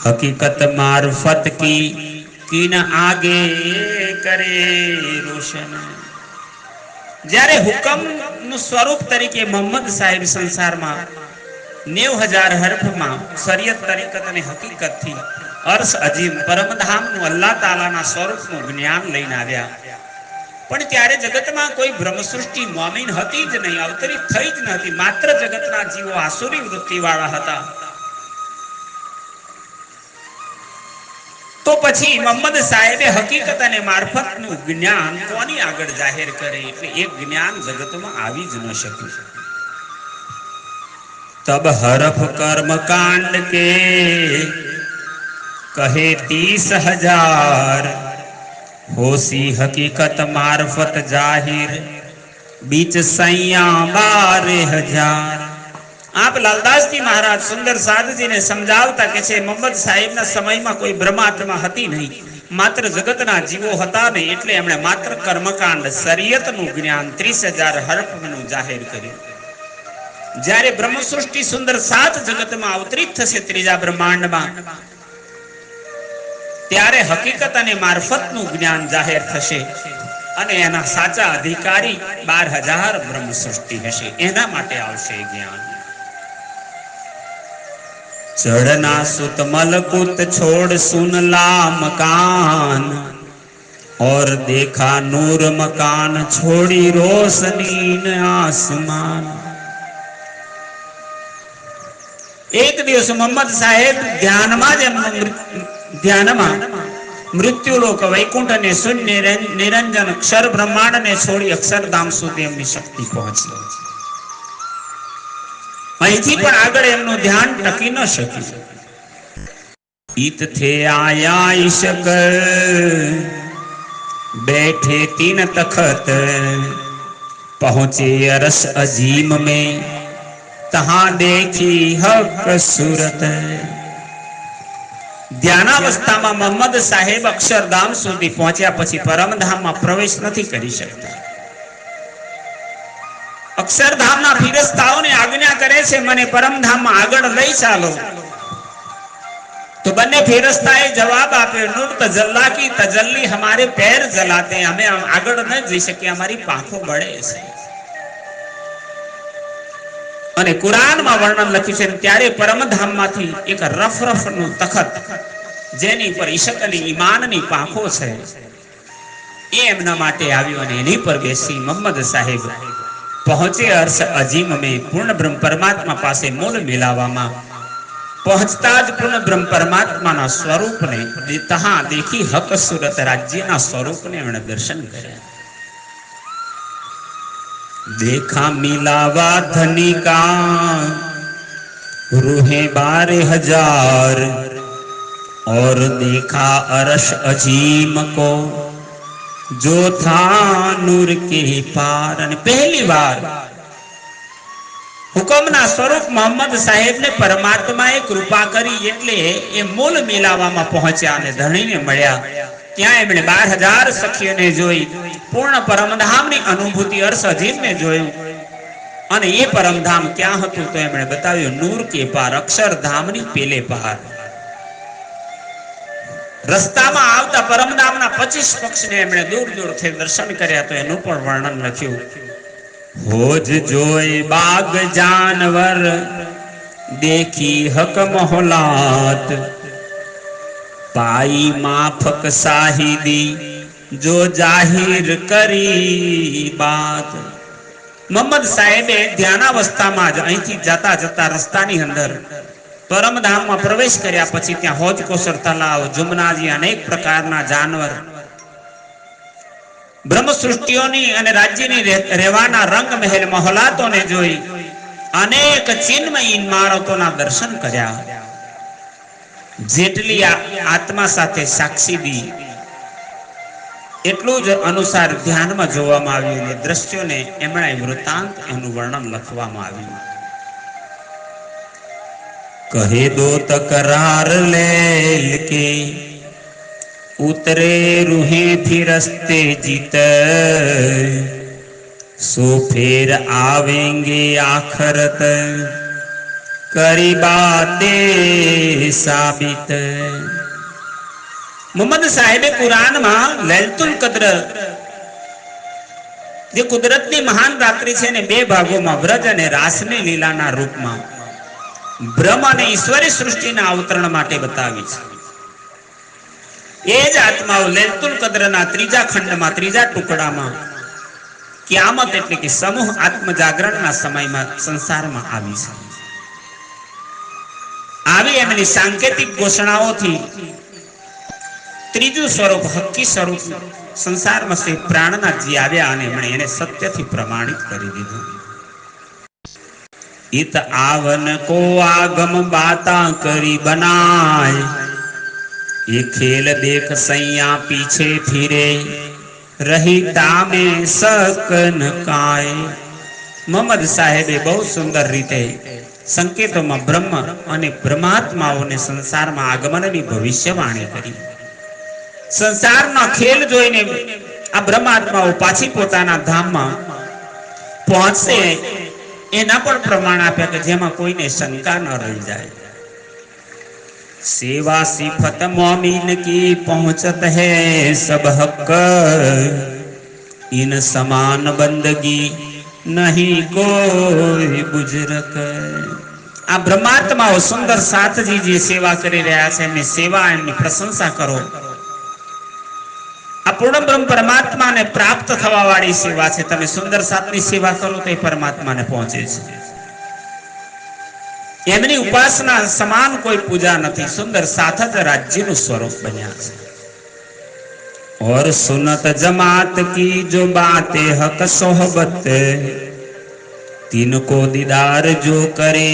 हकीकत मार्फत की किन आगे करे रोशन। જ્યારે હુકમનું સ્વરૂપ તરીકે મોહમ્મદ સાહેબ સંસારમાં 90,000 હરફમાં શરીયત તરીકત અને હકીકતથી અર્શ અજીમ પરમધામનું અલ્લાહ તાલાના સ્વરૂપનું જ્ઞાન લઈને આવ્યા, પણ ત્યારે જગતમાં કોઈ બ્રહ્મસૃષ્ટિ મોમીન હતી જ નહીં, અવતરિત થઈ જ નથી, માત્ર જગતના જીવો આસુરી વૃત્તિવાળા હતા. તો પછી મોહમ્મદ સાહેબે હકીકત અને મારફતનું જ્ઞાન કોની આગળ જાહેર કરે, એટલે એક જ્ઞાન જગતમાં આવી જ ન શક્યું. તબ હરફ કર્મ કાંડ કે કહે 30,000, હોસી હકીકત મારફત જાહિર બીચ સૈયા 12,000. आप लालदासजी महाराज सुंदर साधजी ने समझावता के छे मोहम्मद साहेब ना समय में कोई ब्रह्मात्मा हती नहीं, मात्र जगतना जीवो हता ने, एटले एमणे मात्र कर्मकांड शरीयतનું જ્ઞાન 30,000 હરફનું જાહેર કર્યું. જ્યારે બ્રહ્મ સૃષ્ટિ સુંદર 7 જગતમાં અવતરિત થશે ત્રીજા બ્રહ્માંડમાં, ત્યારે હકીકત અને મારફતનું જ્ઞાન જાહેર થશે અને એના સાચા અધિકારી 12,000 બ્રહ્મ સૃષ્ટિ હશે. એના માટે આવશે જ્ઞાન. चढ़ना सुत मलकुत छोड़ सुन ला मकान, और देखा नूर मकान छोड़ी रोशनी न आसमान. एक दिवस मोहम्मद साहेब ધ્યાનમાં મૃત્યુલોક વૈકુંઠ અને શૂન્ય નિરંજન અક્ષર બ્રહ્માંડ ને છોડી અક્ષરધામ સુધી એમની શક્તિ પહોંચી. અહીંથી પણ આગળ એમનું ધ્યાન ટકી ન શક્યું. ઈત થે આયા ઈશક बैठे 3 तखत, पहुंचे अरस अजीम में तहां देखी हक सूरत. ધ્યાનાવસ્થામાં મોહમ્મદ સાહેબ અક્ષરધામ સુધી પહોંચ્યા પછી પરમધામમાં પ્રવેશ નથી કરી શકતા. અક્ષરધામના ફિરસ્તાઓને આજ્ઞા કરે છે મને પરમધામમાં આગળ લઈ ચાલો. तो बन्ने फेरस्ताए जवाब आपे, नूर तजल्ला की तजल्ली हमारे पैर जलाते हैं, हमें आगड़ न जई सके, हमारी पांखों बड़े છે. અને કુરાનમાં વર્ણન લખ્યું છે ત્યારે પરમધામમાંથી એક રફરફનું તખત જેની પર ઈશક અને ઈમાનની પાંખો છે એ એમના માટે આવ્યું અને એની પર બેસી મોહમ્મદ સાહેબ પહોંચે અર્શ અજીમ में પૂર્ણ બ્રહ્મ પરમાત્મા પાસે મૂળ મિલાવામાં. પહોંચતા જ પૂર્ણ બ્રહ્મ પરમાત્માના સ્વરૂપને તહાં દેખી હક સુરત, રાજ્યના સ્વરૂપને એમણે દર્શન કર્યા. देखा मिलावा धनी का रूहे 12,000, और देखा अरश अजीम को जो था नूर के पार. અને પહેલી વાર હુકમના સ્વરૂપ મોહમ્મદ સાહેબ ને પરમાત્માએ કૃપા કરી એટલે એ મૂળ મિલાવામાં પહોંચ્યા અને ધણીને મળ્યા. ત્યાં એમણે 12,000 સખીઓને જોઈ, પૂર્ણ પરમધામની અનુભૂતિ અર્શ અજીમને જોયું. અને એ પરમધામ ક્યાં હતું તો એમણે બતાવ્યું નૂર કે પાર, અક્ષરધામની પેલે પાર. રસ્તામાં આવતા પરમધામના 25 પક્ષને એમણે દૂર દૂરથી દર્શન કર્યા તો એનું પણ વર્ણન લખ્યું. હોજ જોય બાગ જાનવર દેખી હક મોહલાત, પાઈ માફક સાહિદી જો જાહિર કરી બાત. મોહમ્મદ સાહેબે ધ્યાનાવસ્થામાં જ અહીંથી જતા જતા રસ્તાની અંદર પરમધામમાં પ્રવેશ કર્યા પછી ત્યાં હોજ કોસર તલાવ, જુમનાજી, અનેક પ્રકારના જાનવર, બ્રહ્મ સૃષ્ટિઓની અને રાજ્યની રહેવાના રંગ મહેલ મહોલાતોને જોઈ અનેક ચિન્મય ઇમારતોના દર્શન કર્યા. જેટલી આત્મા સાથે સાક્ષી દી એટલું જ અનુસાર ધ્યાનમાં જોવામાં આવ્યું અને દ્રશ્યોને એમણે વૃત્તાંત એનું વર્ણન લખવામાં આવ્યું. કહે દો તકરાર લેલ કે ઉતરે રૂહે ફિરસ્તે જીત, सो फिर आवेंगे आखरत करी बातें साबित। मोहम्मद साहेबे कुरान में लैलतुल कद्र જે કુદરતની મહાન રાત્રિ છે ને બે ભાગોમાં વ્રજ અને રાસની લીલાના રૂપમાં બ્રહ્મ અને ઈશ્વરી સૃષ્ટિના અવતરણ માટે બતાવી છે। એ જ આત્માઓ લૈલતુલ કદ્રના ત્રીજા ખંડમાં ત્રીજા ટુકડામાં કિયામત એટલે કે સમૂહ આત્મ જાગરણના સમયમાં સંસારમાં આવી છે। આવી એમની સાંકેતિક ઘોષણાઓથી ત્રીજું સ્વરૂપ હક્કી સ્વરૂપ સંસારમાં સે પ્રાણના જી આવ્યા અને એમણે એને સત્યથી પ્રમાણિત કરી દીધું। इत आवन को आगम बाता करी बनाए ये खेल देख सैया पीछे फिरे रही तामे सकन काय। मोहम्मद साहेबे बहुत सुंदर रीते संकेतों में ब्रह्म અને બ્રહ્માત્માઓને સંસારમાં આગમનની ભવિષ્યવાણી કરી। સંસારના ખેલ જોઈને આ બ્રહ્માત્માઓ પાછી પોતાના ધામમાં પહોંચશે એના પણ પ્રમાણ આપ્યા કે જેમાં કોઈને શંકા ન રહી જાય। सेवा सिफत मोमिन की पहुंचत है सब हक इन समान बंदगी नहीं कोई बुजरक। आ ब्रह्मात्माओ सुंदर साथजी जी सेवा કરી રહ્યા છે એમની સેવા એમની પ્રશંસા કરો। આ પૂર્ણ બ્રહ્મ પરમાત્માને પ્રાપ્ત થવા વાળી સેવા છે। તમે સુંદર સાથની સેવા કરો તો એ પરમાત્માને પહોંચે છે। એમની ઉપાસના સમાન કોઈ પૂજા નથી। સુંદર સાથ જ રાજ્યનું સ્વરૂપ બન્યા છે। और सुनत जमात की जो बातें हक सोहबत तीन को दीदार जो करे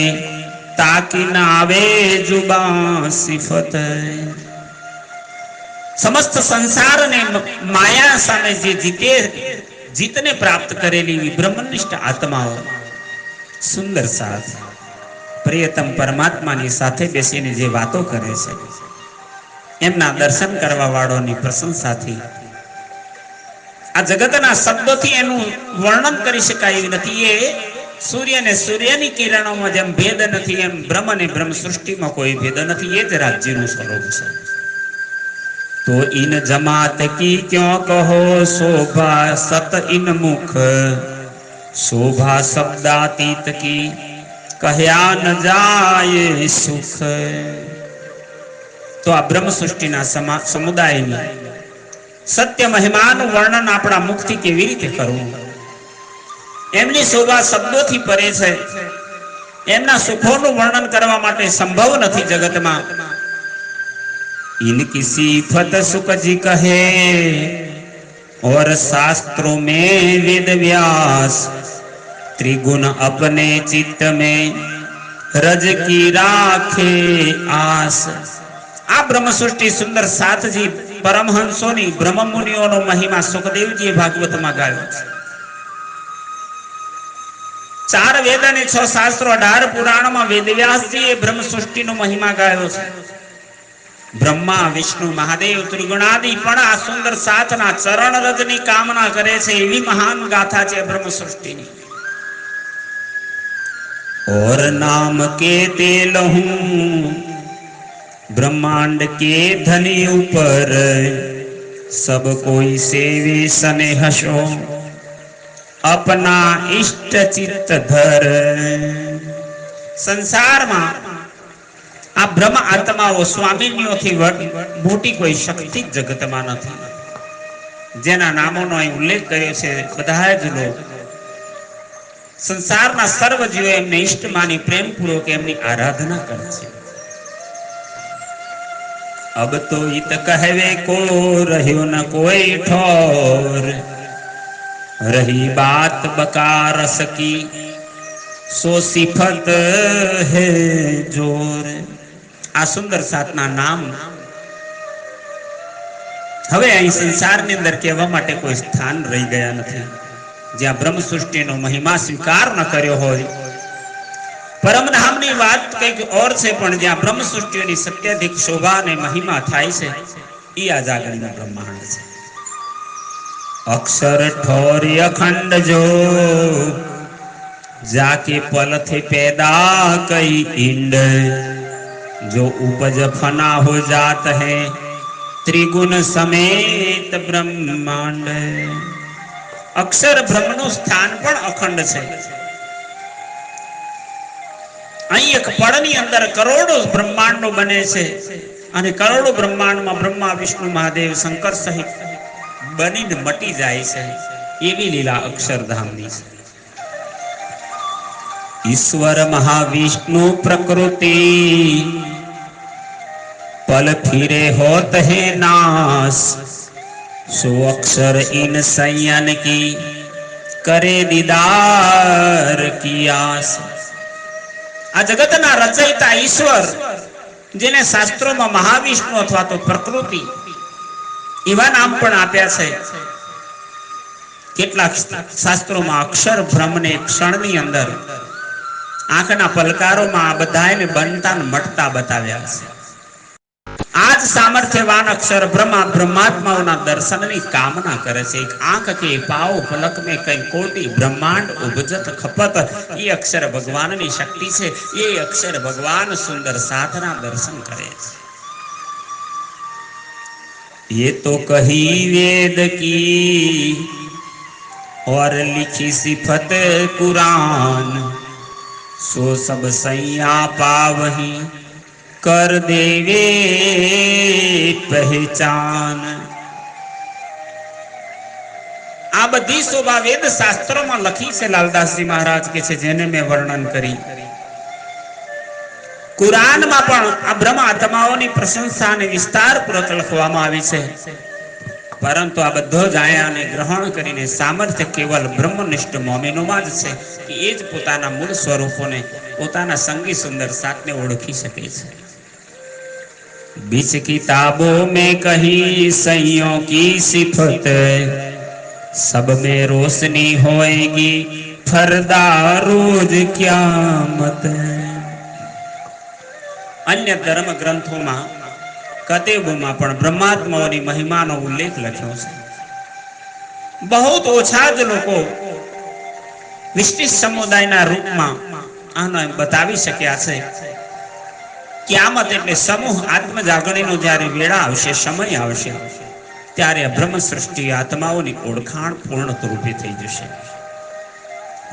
ताकि ना आवे जुबां सिफत। समस्त संसार ने माया सामे जे जीते जीतने प्राप्त करेली ब्रह्मनिष्ठ आत्माओ सुंदर साथ प्रियतम परमात्माની સાથે બેસીને જે વાતો કરે છે એમના દર્શન કરવા વાળોની પ્રશંસાથી આ જગતના શબ્દોથી એનું વર્ણન કરી શકાય એવું નથી। એ સૂર્ય ને સૂર્યની કિરણોમાં જેમ ભેદ નથી એમ બ્રહ્મ અને બ્રહ્મ સૃષ્ટિમાં કોઈ ભેદ નથી। એ જ રાજ્યનું સ્વરૂપ છે। तो इन जमात की क्यों कहो शोभा सत इन मुख शोभा शब्दातीत की कहया न जाए सुख। तो आ ब्रह्म सृष्टिना समुदायની સત્ય મહિમાનું વર્ણન આપણા મુખથી કેવી રીતે કરવું? એમની શોભા શબ્દોથી પરે છે। એમના સુખોનું વર્ણન કરવા માટે સંભવ નથી જગતમાં। इनकी सिफत सुख जी कहे और शास्त्रों में वेद व्यास त्रिगुण अपने चित्त में रज की राखे आस। आ ब्रह्म सृष्टि सुंदर साथ जी परमहंसोनी ब्रह्म मुनिओनो महिमा सुखदेवजीए भागवतમાં ગાયો છે। 4 વેદ અને 6 શાસ્ત્રો 18 પુરાણમાં વેદવ્યાસજીએ બ્રહ્મ સૃષ્ટિનો મહિમા ગાયો છે। ब्रह्मा विष्णु महादेव त्रिगुणादि पण आ सुंदर साथना चरण रजनी कामना करे छे एवी महान गाथा छे ब्रह्म सृष्टिनी। और नाम के तेल हूं ब्रह्मांड के धनी ऊपर सब कोई सेवे स्नेहशो अपना इष्ट चित्त धर। संसार में आ ब्रह्म आत्माओ स्वामीनियोथी मोटी कोई शक्ति जगतमां नथी। जेना नामोनो અહીં ઉલ્લેખ કર્યો છે બધા જ લોક સંસારના સર્વ જીવો એમને ઇષ્ટ માની પ્રેમપૂર્વક એમની આરાધના કરે છે। अब तो इत कहवे को रह्यो न कोई ठोर रही बात बका रस की सो सिफत है जोर। आ सुंदर साथना नाम હવે અહીં સંસારની અંદર કહેવા માટે કોઈ સ્થાન રહી ગયા નથી। જ્યાં બ્રહ્મ સૃષ્ટિનો મહિમા સ્વીકાર ન કર્યો હોય પરમ ધામની વાત કંઈક ઓર છે પણ જ્યાં બ્રહ્મ સૃષ્ટિની સત્યાધિક શોભા અને મહિમા થાય છે એ આ જાગરણનું બ્રહ્માંડ છે। अक्षर ठोरी अखंड जो जाके पल थे पैदा कई इंड, जो उपज फना हो जात है त्रिगुण समेत ब्रह्मांड। अक्षर ब्रह्मનું સ્થાન પણ અખંડ છે। અહીં એક પળની અંદર કરોડો બ્રહ્માંડો બને છે અને કરોડો બ્રહ્માંડમાં બ્રહ્મા વિષ્ણુ મહાદેવ શંકર સહિત બનીને મટી જાય છે। એવી લીલા અક્ષરધામની છે। ईश्वर महाविष्णु प्रकृति पल फिरे होत है नाश, सो अक्षर इन संयन की करे दीदार की आस। आ जगतना रचयिता ईश्वर जेने शास्त्रों में महाविष्णु अथवा तो प्रकृति एवा नाम पण आप्या छे। કેટલાક શાસ્ત્રોમાં અક્ષર બ્રહ્મને ક્ષણની અંદર આંખના પલકારોમાં આ બધાને બનતા ને મટતા બતાવ્યા છે। આજ સામર્થ્યવાન અક્ષર બ્રહ્મા ब्रह्मात्माओं दर्शननी कामना करे छे। एक आंख के पाव पलक में कई कोटि ब्रह्मांड उपजत खपत, ये अक्षर भगवान की शक्ति है। ये अक्षर भगवान सुंदर साधना दर्शन करे छे। ये तो कही वेद की और लिखी सिफत कुरान, सो सब सैया पावही कर देवे पहचान। आ बधी शोभा वेद शास्त्रों में लखी से लालदास जी महाराज के छे, जेने मैं वर्णन करी। कुरान में पण आ ब्रह्म आत्माओनी प्रशंसा ने विस्तारपूर्वक लखवामां आवी छे। परंतु आ बधो जाया ने ग्रहण करीने सामर्थ्य केवल ब्रह्मनिष्ठ मोमिनोमां ज छे कि ए ज पोताना मूल स्वरूपोने पोताना संगी सुंदर साथने ओळखी शके छे। बीच किताबों में कही सैयों की सिफत, सब में रोशनी होएगी फरदा रोज क़यामत। अन्य धर्म ग्रंथों में कतेबों पण ब्रह्मात्माओनी महिमानो उल्लेख लख्यो छे। बहुत ओछा ज लोको विशिष्ट समुदायना रूपमां आने बतावी शक्या छे। क्यामत एटले समूह आत्म जागरणीनो ज्यारे वेळा आवशे, समय आवशे, त्यारे ब्रह्म सृष्टि आत्माओनी ओळखाण पूर्ण रूपे थई जशे।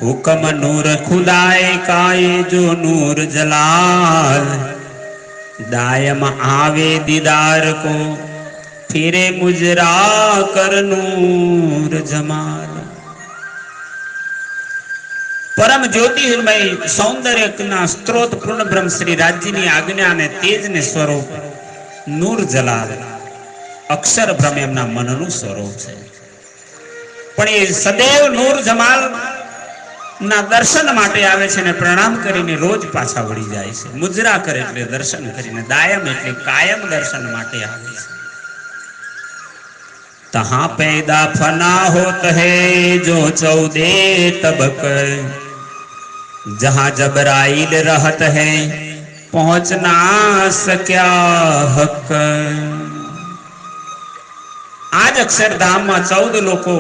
हुकम नूर खुदाए काए जो नूर जलाल, दायम आवे दीदार को फिरे मुजरा कर नूर जमाल। परम ज्योतिर्मय सौंदर्यना स्त्रोत पूर्ण ब्रह्म श्री राज्यनी आज्ञा ने तेज ने स्वरूप नूर जलाल अक्षर ब्रह्म एमना मननु स्वरूप छे। पण ए सदैव नूर जमाल ना दर्शन माटे आवे छे ने प्रणाम करीने रोज पाछा वળી જાય છે। મુજરા કરે એટલે દર્શન કરીને, દાયમ એટલે કાયમ દર્શન માટે આવે છે। तहां पैदा फना होत है जो 14 तबक, जहां जबराइल रहत है पहुंच ना सक्या हक। आज अक्षरधाम में 14 लोको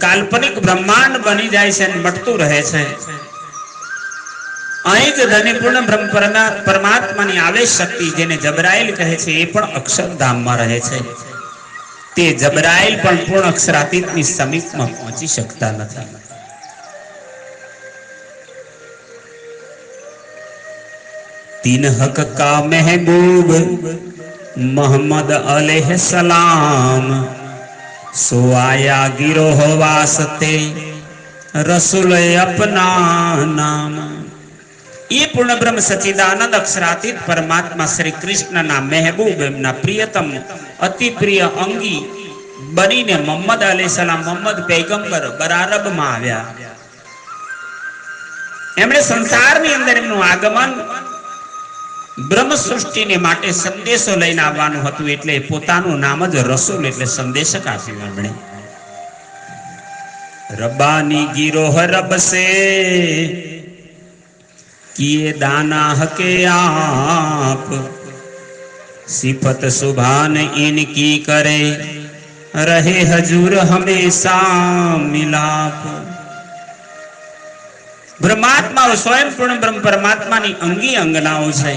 काल्पनिक ब्रह्मांड बनी जाए छे, मटतू रहे छे। अहीं ज धन्यपूर्ण ब्रह्म परमात्मानी आवेश शक्ति जेने जबराइल कहे छे ए पण अक्षरधाम में रहे छे। ते जबराइल पण पूर्ण अक्षरातीतनी समीपमां पहोंची शकता नथी। तीन हक का महबूब मोहम्मद अलैहि सलाम, सो आया गिरोह वास्ते रसूल अपना नाम। ये पूर्ण ब्रह्म सच्चिदानंद अक्षरातीत परमात्मा श्री कृष्ण ना महबूब एमना प्रियतम अति प्रिय अंगी बनीने मोहम्मद अलैहिस्सलाम मोहम्मद पैगंबर बरारब में आव्या। एमणे संसारनी अंदर एमनुं आगमन ब्रह्म सृष्टि ने माटे संदेशो लईने आववानुं हतुं, एटले पोतानुं नाम ज रसूल एटले संदेशक आप्युं एमणे। रब्बानी गिरोह रब से किए दाना हके आप, सिफत सुभान इनकी करे रहे हजूर हमेशा मिलाप। ब्रह्मात्मा स्वयं पूर्ण ब्रह्म परमात्मा ની અંગી અંગનાઓ છે।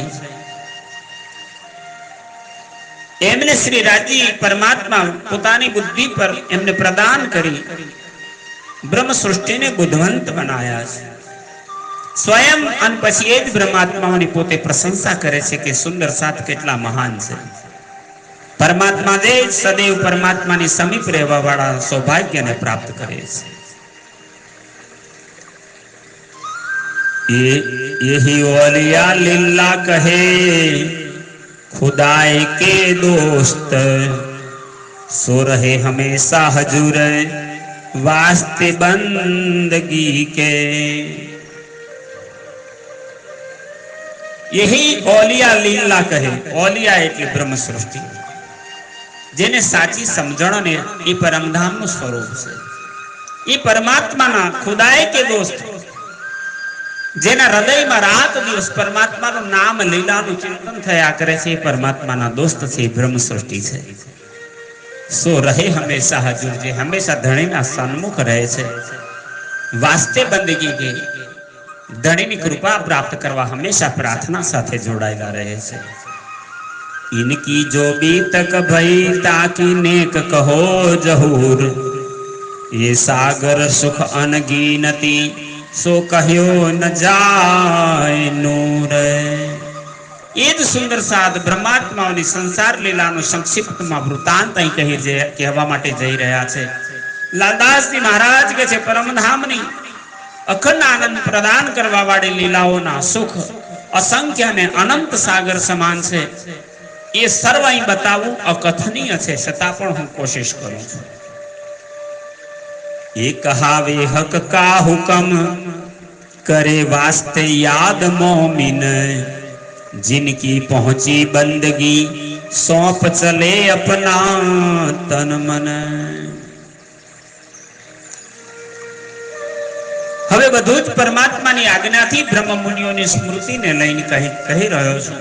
એમને શ્રી રાજી પરમાત્મા પોતાની બુદ્ધિ પર એમને પ્રદાન કરી બ્રહ્મ સૃષ્ટિને બુદ્ધવંત બનાયા છે। स्वयं અને પછી એ જ બ્રહ્માત્માઓની પોતે પ્રશંસા કરે છે કે સુંદર સાત કેટલા મહાન છે। પરમાત્મા જે સદૈવ પરમાત્માની સમીપ રહેવા વાળા સૌભાગ્યને પ્રાપ્ત કરે છે। यही औलिया लीला कहे खुदाई के दोस्त, सो रहे हमेशा हजूर वास्ते बंदगी के। यही औलिया लीला कहे। औलिया એટલે બ્રહ્મ સૃષ્ટિ, જેને સાચી સમજણ ને એ પરમધામનું સ્વરૂપ છે, એ પરમાત્માના ખુદાએ કે દોસ્ત, જેના હૃદયમાં રાત દિવસ પરમાત્માનું નામ લીલાનું ચિંતન થયા કરે છે, એ પરમાત્માના દોસ્ત છે, બ્રહ્મ સૃષ્ટિ છે। સો રહે હંમેશા હજૂર, જે હંમેશા ધણીના સન્મુખ રહે છે, વાસ્તે બંદગી કે ધણીની કૃપા પ્રાપ્ત કરવા હંમેશા પ્રાર્થના સાથે જોડાયેલા રહે છે। इनकी जो बीतक भई ताकि नेक कहो जहूर, ये सागर सुख अनगीनती सो कहो न जाए नूर। ये જ સુંદર સાદ બ્રહ્માત્માઓની સંસાર લીલાનો સંક્ષિપ્તમાં વૃતાંત અહીં કહેવા માટે જઈ રહ્યા છે। લાલદાસજી મહારાજ કે છે પરમધામની અખંડ આનંદ પ્રદાન કરવા વાળી લીલાઓના સુખ અસંખ્ય અને અનંત સાગર સમાન છે। એ સર્વ અહીં બતાવવું અકથનીય છે, છતાં પણ હું કોશિશ કરું છું। એ કહાવે હક કા હુકમ करे वास्ते याद मोमिन, जिनकी पहुंची बंदगी सौंप चले अपना तन मन। હવે બધું જ પરમાત્માની આજ્ઞાથી બ્રહ્મ મુનિઓની સ્મૃતિને લઈને કહી રહ્યો છું।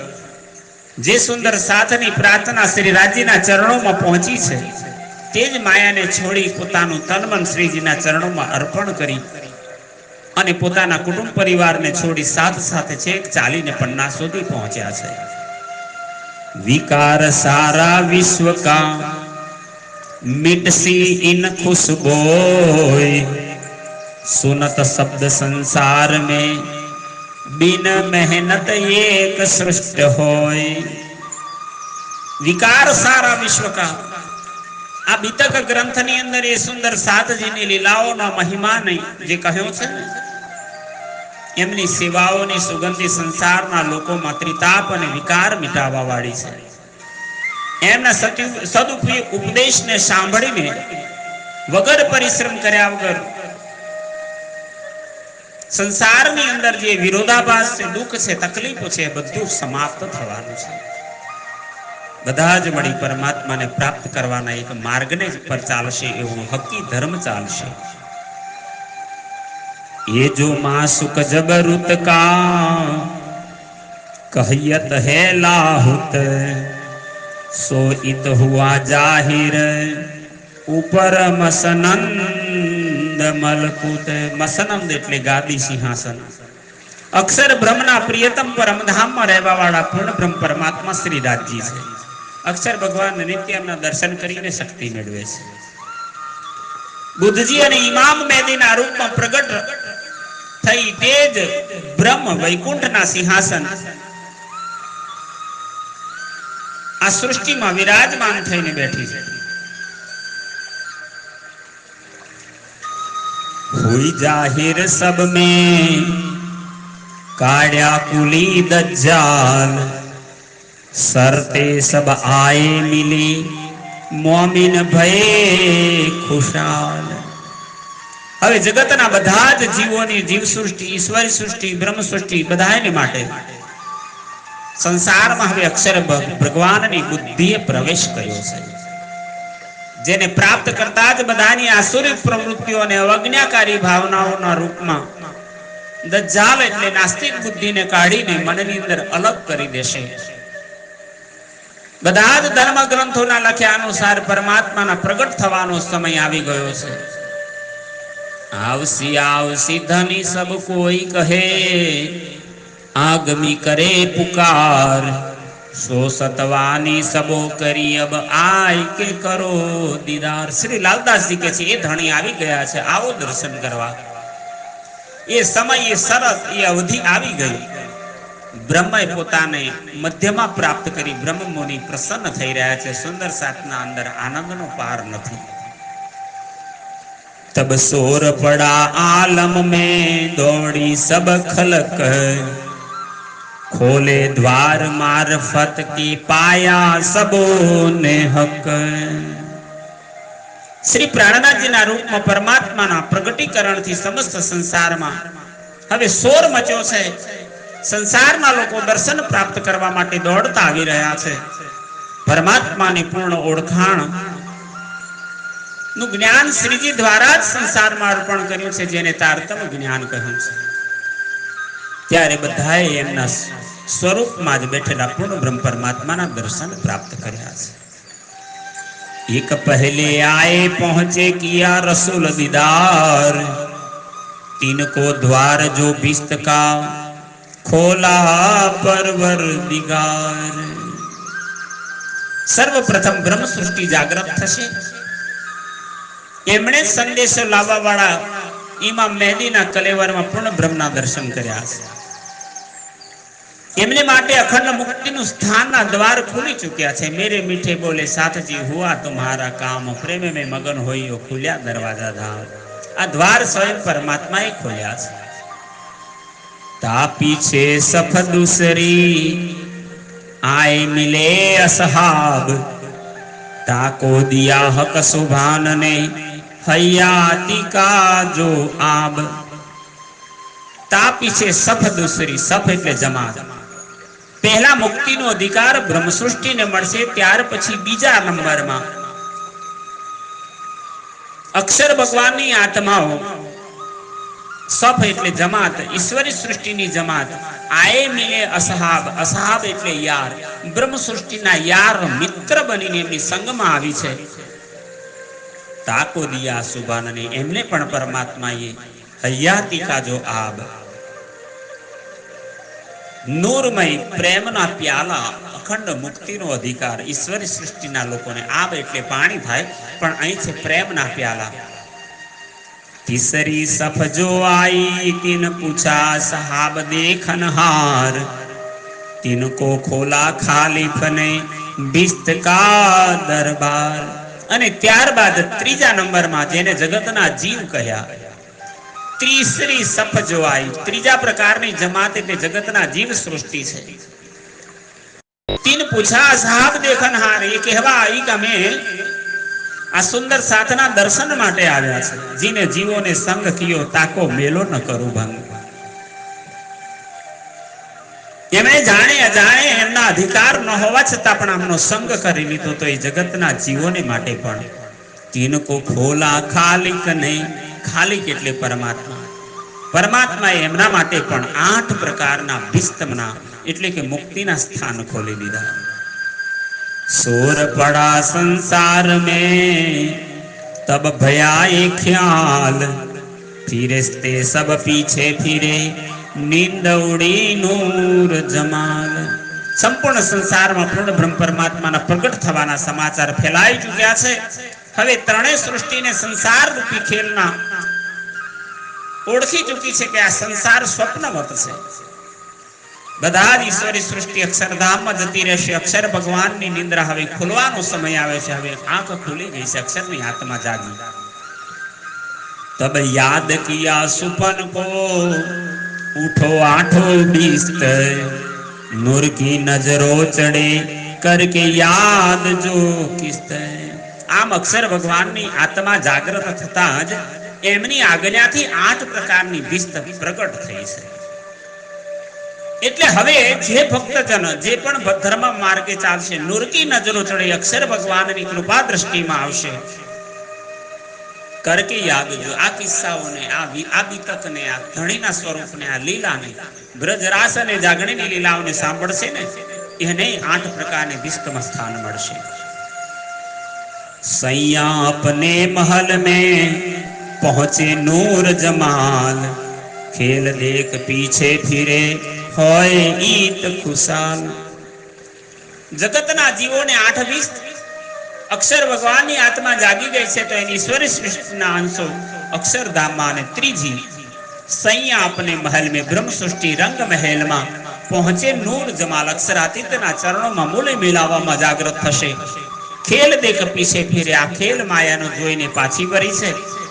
જે સુંદર સાથની પ્રાર્થના શ્રી રાજીના ચરણોમાં પહોંચી છે, તે જ માયાને છોડી પોતાનું તન મન શ્રીજીના ચરણોમાં અર્પણ કરી અને પોતાના કુટુંબ પરિવારને છોડી સાથ સાથે છેક ચાલીને પન્ના સુધી પહોંચ્યા છે। વિકાર સારા વિશ્વ કા મિટસી ઇન ખુશબોય, सुनत शब्द संसार में बिन मेहनत एक सृष्ट होय। विकार सारा विश्व का आ बीतक ग्रंथनी अंदर ये सुंदर सातजीनी લીલાઓનો મહિમા નહીં જે કહ્યો છે, એમની સેવાઓની સુગંધી સંસારના લોકોમાં ત્રિતાપ અને વિકાર મિટાવવા વાળી છે। એમના સદુપયોગ ઉપદેશને સાંભળીને વગર પરિશ્રમ કર્યા વગર સંસારની અંદર જે વિરોધાભાસ છે, દુઃખ છે, તકલીફો છે, બધું સમાપ્ત થવાનું છે। બધા જ મળી પરમાત્માને પ્રાપ્ત કરવાના એક માર્ગને પર ચાલશે, એવું હકી ધર્મ ચાલશે। ये जो मासुक जबरुत का कहियत है लाहुत, सो इत हुआ जाहिर ऊपर मसनंद मलकुत। मसनंद એટલે ગાદી સિંહાસન। અક્ષર બ્રહ્મના પ્રિયતમ પરમધામમાં રહેવા વાળા પૂર્ણ બ્રહ્મ પરમાત્મા શ્રી રાજજી છે। અક્ષર ભગવાન નિત્ય એમના દર્શન કરીને શક્તિ મેળવે છે। બુદ્ધજી અને ઇમામ મેદીના રૂપમાં પ્રગટ થઈ તેજ બ્રહ્મ વૈકુંઠના સિંહાસન આ સૃષ્ટિમાં વિરાજમાન થઈને બેઠી છે। हुई जाहिर सब में काढ़ा कुली दज्जाल, सरते सब आए मिली मोमिन भये खुशाल। હવે જગતના બધા જ જીવોની જીવ સૃષ્ટિ, ઈશ્વરી સૃષ્ટિ, બ્રહ્મ સૃષ્ટિ બધાને માટે સંસારમાં હવે અક્ષર ભગવાનની બુદ્ધિએ પ્રવેશ કર્યો છે। જેને પ્રાપ્ત કરતા જ બધાની આસુરી પ્રવૃત્તિઓ અને અવજ્ઞાકારી ભાવનાઓના રૂપમાં દજ્જાલ એટલે નાસ્તિક બુદ્ધિને કાઢીને મનની અંદર અલગ કરી દેશે। બધા જ ધર્મ ગ્રંથોના લખ્યા અનુસાર પરમાત્માના પ્રગટ થવાનો સમય આવી ગયો છે. આવસી આવસી ધની સબ કોઈ કહે, આગમી કરે પુકાર, સો સતવાની સબો કરી અબ આય કે કરો દીદાર. શ્રી લાલદાસજી કે છે એ ધણી આવી ગયા છે, આવો દર્શન કરવા. એ સમય, એ શરત, એ અવધિ આવી ગઈ. બ્રહ્મએ પોતાને મધ્યમાં પ્રાપ્ત કરી બ્રહ્મ મુનિ પ્રસન્ન થઈ રહ્યા છે. સુંદર સાતના અંદર આનંદનો પાર નથી. तब शोर पड़ा आलम में दौड़ी सब खलक, खोले द्वार मार्फत की पाया सबो ने हक. श्री प्राणनाथजीના રૂપમાં પરમાત્માના પ્રગટીકરણથી સમસ્ત સંસારમાં હવે શોર મચ્યો છે. સંસારના લોકો દર્શન પ્રાપ્ત કરવા માટે દોડતા આવી રહ્યા છે. પરમાત્માની પૂર્ણ ઓળખાણ નું જ્ઞાન શ્રીજી દ્વારા જ સંસારમાં અર્પણ કર્યું છે, જેને તારતમ જ્ઞાન કહ્યું છે. ત્યારે બધાએ એમના સ્વરૂપમાં જ બેઠેલા પૂર્ણ બ્રહ્મ પરમાત્માના દર્શન પ્રાપ્ત કર્યા છે. એક પહેલે આए पहुंचे किया रसूल दीदार, तीन को द्वार जो बिस्त का खोला परवर दिगार. સર્વપ્રથમ બ્રહ્મ સૃષ્ટિ જાગૃત થશે. એમણે સંદેશો લાવવા વાળા ઇમામ મહેદીના કલેવરમાં પૂર્ણ બ્રહ્મના દર્શન કર્યા છે. એમને માટે અખંડ મુક્તિનું સ્થાનના દ્વાર ખુલી ચૂક્યા છે. મેરે મીઠે બોલે સાથજી હુઆ તુમ્હારા કામ, પ્રેમ में मगन होइयो खुल्या दरवाजा धाम. આ દ્વાર સ્વયં પરમાત્માએ ખોલ્યા છે. તા પીછે સફ દૂસરી આए मिले असहाब, ताको दिया हक सुभान ने हयाती का जो आब. ता पीछे सफ दूसરી, સફ એટલે જમાત. પહેલા મુક્તિનો અધિકાર બ્રહ્મ સૃષ્ટિને મળશે, ત્યાર પછી બીજા નંબરમાં અક્ષર ભગવાનની આત્માઓ, સફ એટલે જમાત, ઈશ્વરી સૃષ્ટિની જમાત. આए मिले असहाब, असहाब એટલે યાર, બ્રહ્મ સૃષ્ટિના યાર મિત્ર બનીને એમની સંગમાં આવી છે. તાકો દિયા સુભાનને, એમને પણ પરમાત્માએ હયાતી કા જો આબ, નૂરમય પ્રેમના પ્યાલા, અખંડ મુક્તિનો અધિકાર ઈશ્વરી સૃષ્ટિના લોકોને. આબ એટલે પાણી થાય, પણ અહીં છે પ્રેમના પ્યાલા. तीसरी सफ जो आई तिन पूछा साहब देखनहार, तिनको खोला खालिफ ने बिस्त का दरबार. અને ત્યારબાદ ત્રીજા નંબરમાં જેને જગતના જીવ કહ્યા, ત્રીસરી સફ જો आई, ત્રીજા પ્રકારની જમાત એટલે જગતના જીવ સૃષ્ટિ છે. તીન પૂછા સાહબ દેખનહાર, એ કહેવા આવી કે અમે આ સુંદર સાધના દર્શન માટે આવ્યા છે. જીને જીવોને સંગ કિયો, તાકો મેલો ન કરું ભંગ. એમણે જાણે અજાણે એમના અધિકાર ન હોવા છતાં પણ આમનો સંગ કરી લીધો, તો એ જગતના જીવોને માટે પણ. તીનકો ખોલા ખાલિક ને, ખાલિક એટલે પરમાત્મા, પરમાત્માએ એમના માટે પણ 8 પ્રકારના ભિસ્તમના એટલે કે મુક્તિના સ્થાન ખોલી દીધા. शोर पड़ा संसार में तब भया ये ख्याल, फिरस्ते सब पीछे फिरे नींद उड़ी नूर जमाल. સંપૂર્ણ સંસારમાં પૂર્ણ બ્રહ્મ પરમાત્માના પ્રગટ થવાના સમાચાર ફેલાઈ ચૂક્યા છે. હવે ત્રણેય સૃષ્ટિને સંસાર રૂપી ખેલના ઓળખી ચૂકી છે કે આ સંસાર સ્વપ્નવત છે. બધા જ ઈશ્વરી સૃષ્ટિ અક્ષરધામમાં જતી રહેશે. અક્ષર ભગવાનની નિંદ્રા હવે ખુલવાનો સમય આવે છે. હવે આંખ ખુલી ગઈ છે, અક્ષરની આત્મા જાગી. તબ યાદ કિયા સુપન કો ઉઠો આઠો બીસ્ત, નૂર કી નજરો ચડે કરકે યાદ જો કિસ્ત. આમ અક્ષર ભગવાનની આત્મા જાગૃત થતા જ એમની આજ્ઞાથી 8 પ્રકારની બિસ્ત પ્રગટ થઈ છે. એટલે હવે જે ભક્તજન જે પણ ધર્મ માર્ગે ચાલશે, નૂરકી નજરો ચડે, અક્ષર ભગવાનની કૃપા દ્રષ્ટિમાં આવશે. કરકે યાદ જો, આ કિસ્સાઓને, આ બીતકને, આ ધણીના સ્વરૂપને, આ લીલાને, બ્રજરાસ અને જાગણીની લીલાઓને સાંભળશે ને, એને 8 પ્રકારની દિષ્ટમાં સ્થાન મળશે. સૈયા अपने महल में पहुंचे नूर जमाल, खेल देख पीछे फिरे होय ईत खुशाल. જગતના જીવોને 8 અક્ષર ભગવાનની આત્મા જાગી ગઈ છે તો એની ઈશ્વરી સૃષ્ટિના અંશો અક્ષરધામમાં અને ત્રીજી સૈયા अपने महल में બ્રહ્મ સૃષ્ટિ રંગ મહેલમાં પહોંચે નૂર જમાલ અક્ષરાતીતના ચરણોમાં મૂલે મિલાવવામાં જાગૃત થશે. ખેલ દેખ પીછે ફીરે આ ખેલ માયાનો જોઈને પાછી વળી છે.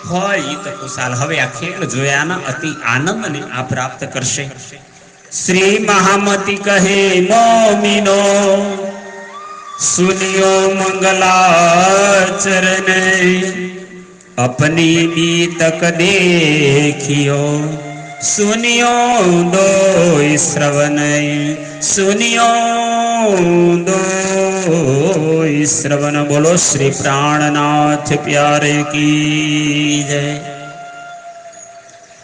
હોય ઈત કુશાલ હવે આ ખેલ જોયાના અતિ આનંદને આ પ્રાપ્ત કરશે. શ્રી મહામતી કહે મોમિનો सुनियो मंगलाचरण, अपनी बीतक देखियो सुनियो दो श्रवण, सुनियो दो श्रवण. बोलो श्री प्राणनाथ प्यारे की जय.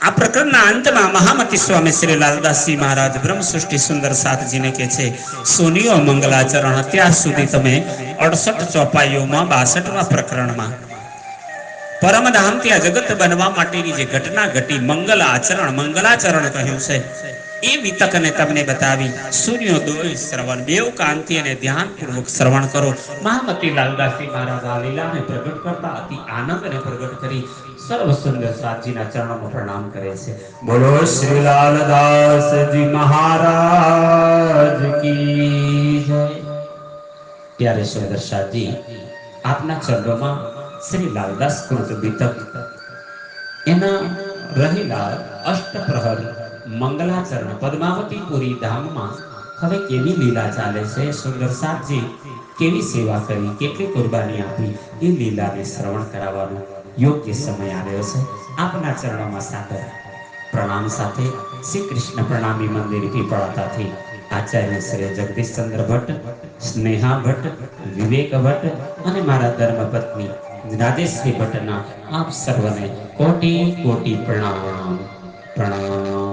આ પ્રકરણના અંતમાં મહામતી સ્વામી શ્રી લાલદાસજી મહારાજ બ્રહ્મ સૃષ્ટિ સુંદર સાતજીને કહે છે, સુનિયો મંગલાચરણ. અત્યાર સુધી તમે 68 ચોપાઈઓમાં 62મા પ્રકરણમાં પરમધામ ત્યાં જગત બનવા માટેની જે ઘટના ઘટી મંગલાચરણ કહ્યું છે એ વિતકને તમને બતાવી. સૂર્યોદય શ્રવણ બેવ કાંતિ અને ધ્યાનપૂર્વક શ્રવણ કરો. મહામતી લાલદાસજી મહારાજ આ લીલાને પ્રગટ કરતા અતિ આનંદને પ્રગટ કરી સર્વ સુંદર સાતજીના ચરણોમાં પ્રણામ કરે છે. બોલો શ્રી લાલદાસજી મહારાજ કી જય. ત્યારે સુંદર સાતજી આપના ચરણોમાં શ્રી લાલદાસ કૃત વિતક એના રહેલા અષ્ટપ્રહર મંગલાચરણ પદ્માવતીપુરી ધામમાં હવે કેવી લીલા ચાલે છે, સુંદર સાતજી કેવી સેવા કરી, કેટલી કુરબાની આપી, એ લીલાને શ્રવણ કરાવવાનો યોગ્ય સમય આવ્યો છે. આપના ચરણોમાં સાદર પ્રણામ સાથે શ્રી કૃષ્ણ પ્રણામી મંદિર પીપળાતાથી આચાર્ય શ્રી જગદીશચંદ્ર ભટ્ટ, સ્નેહા ભટ્ટ, વિવેક ભટ્ટ અને મારા ધર્મપત્ની રાજેશ્રી ભટ્ટના આપ સર્વને કોટી કોટી પ્રણામ પ્રણામ.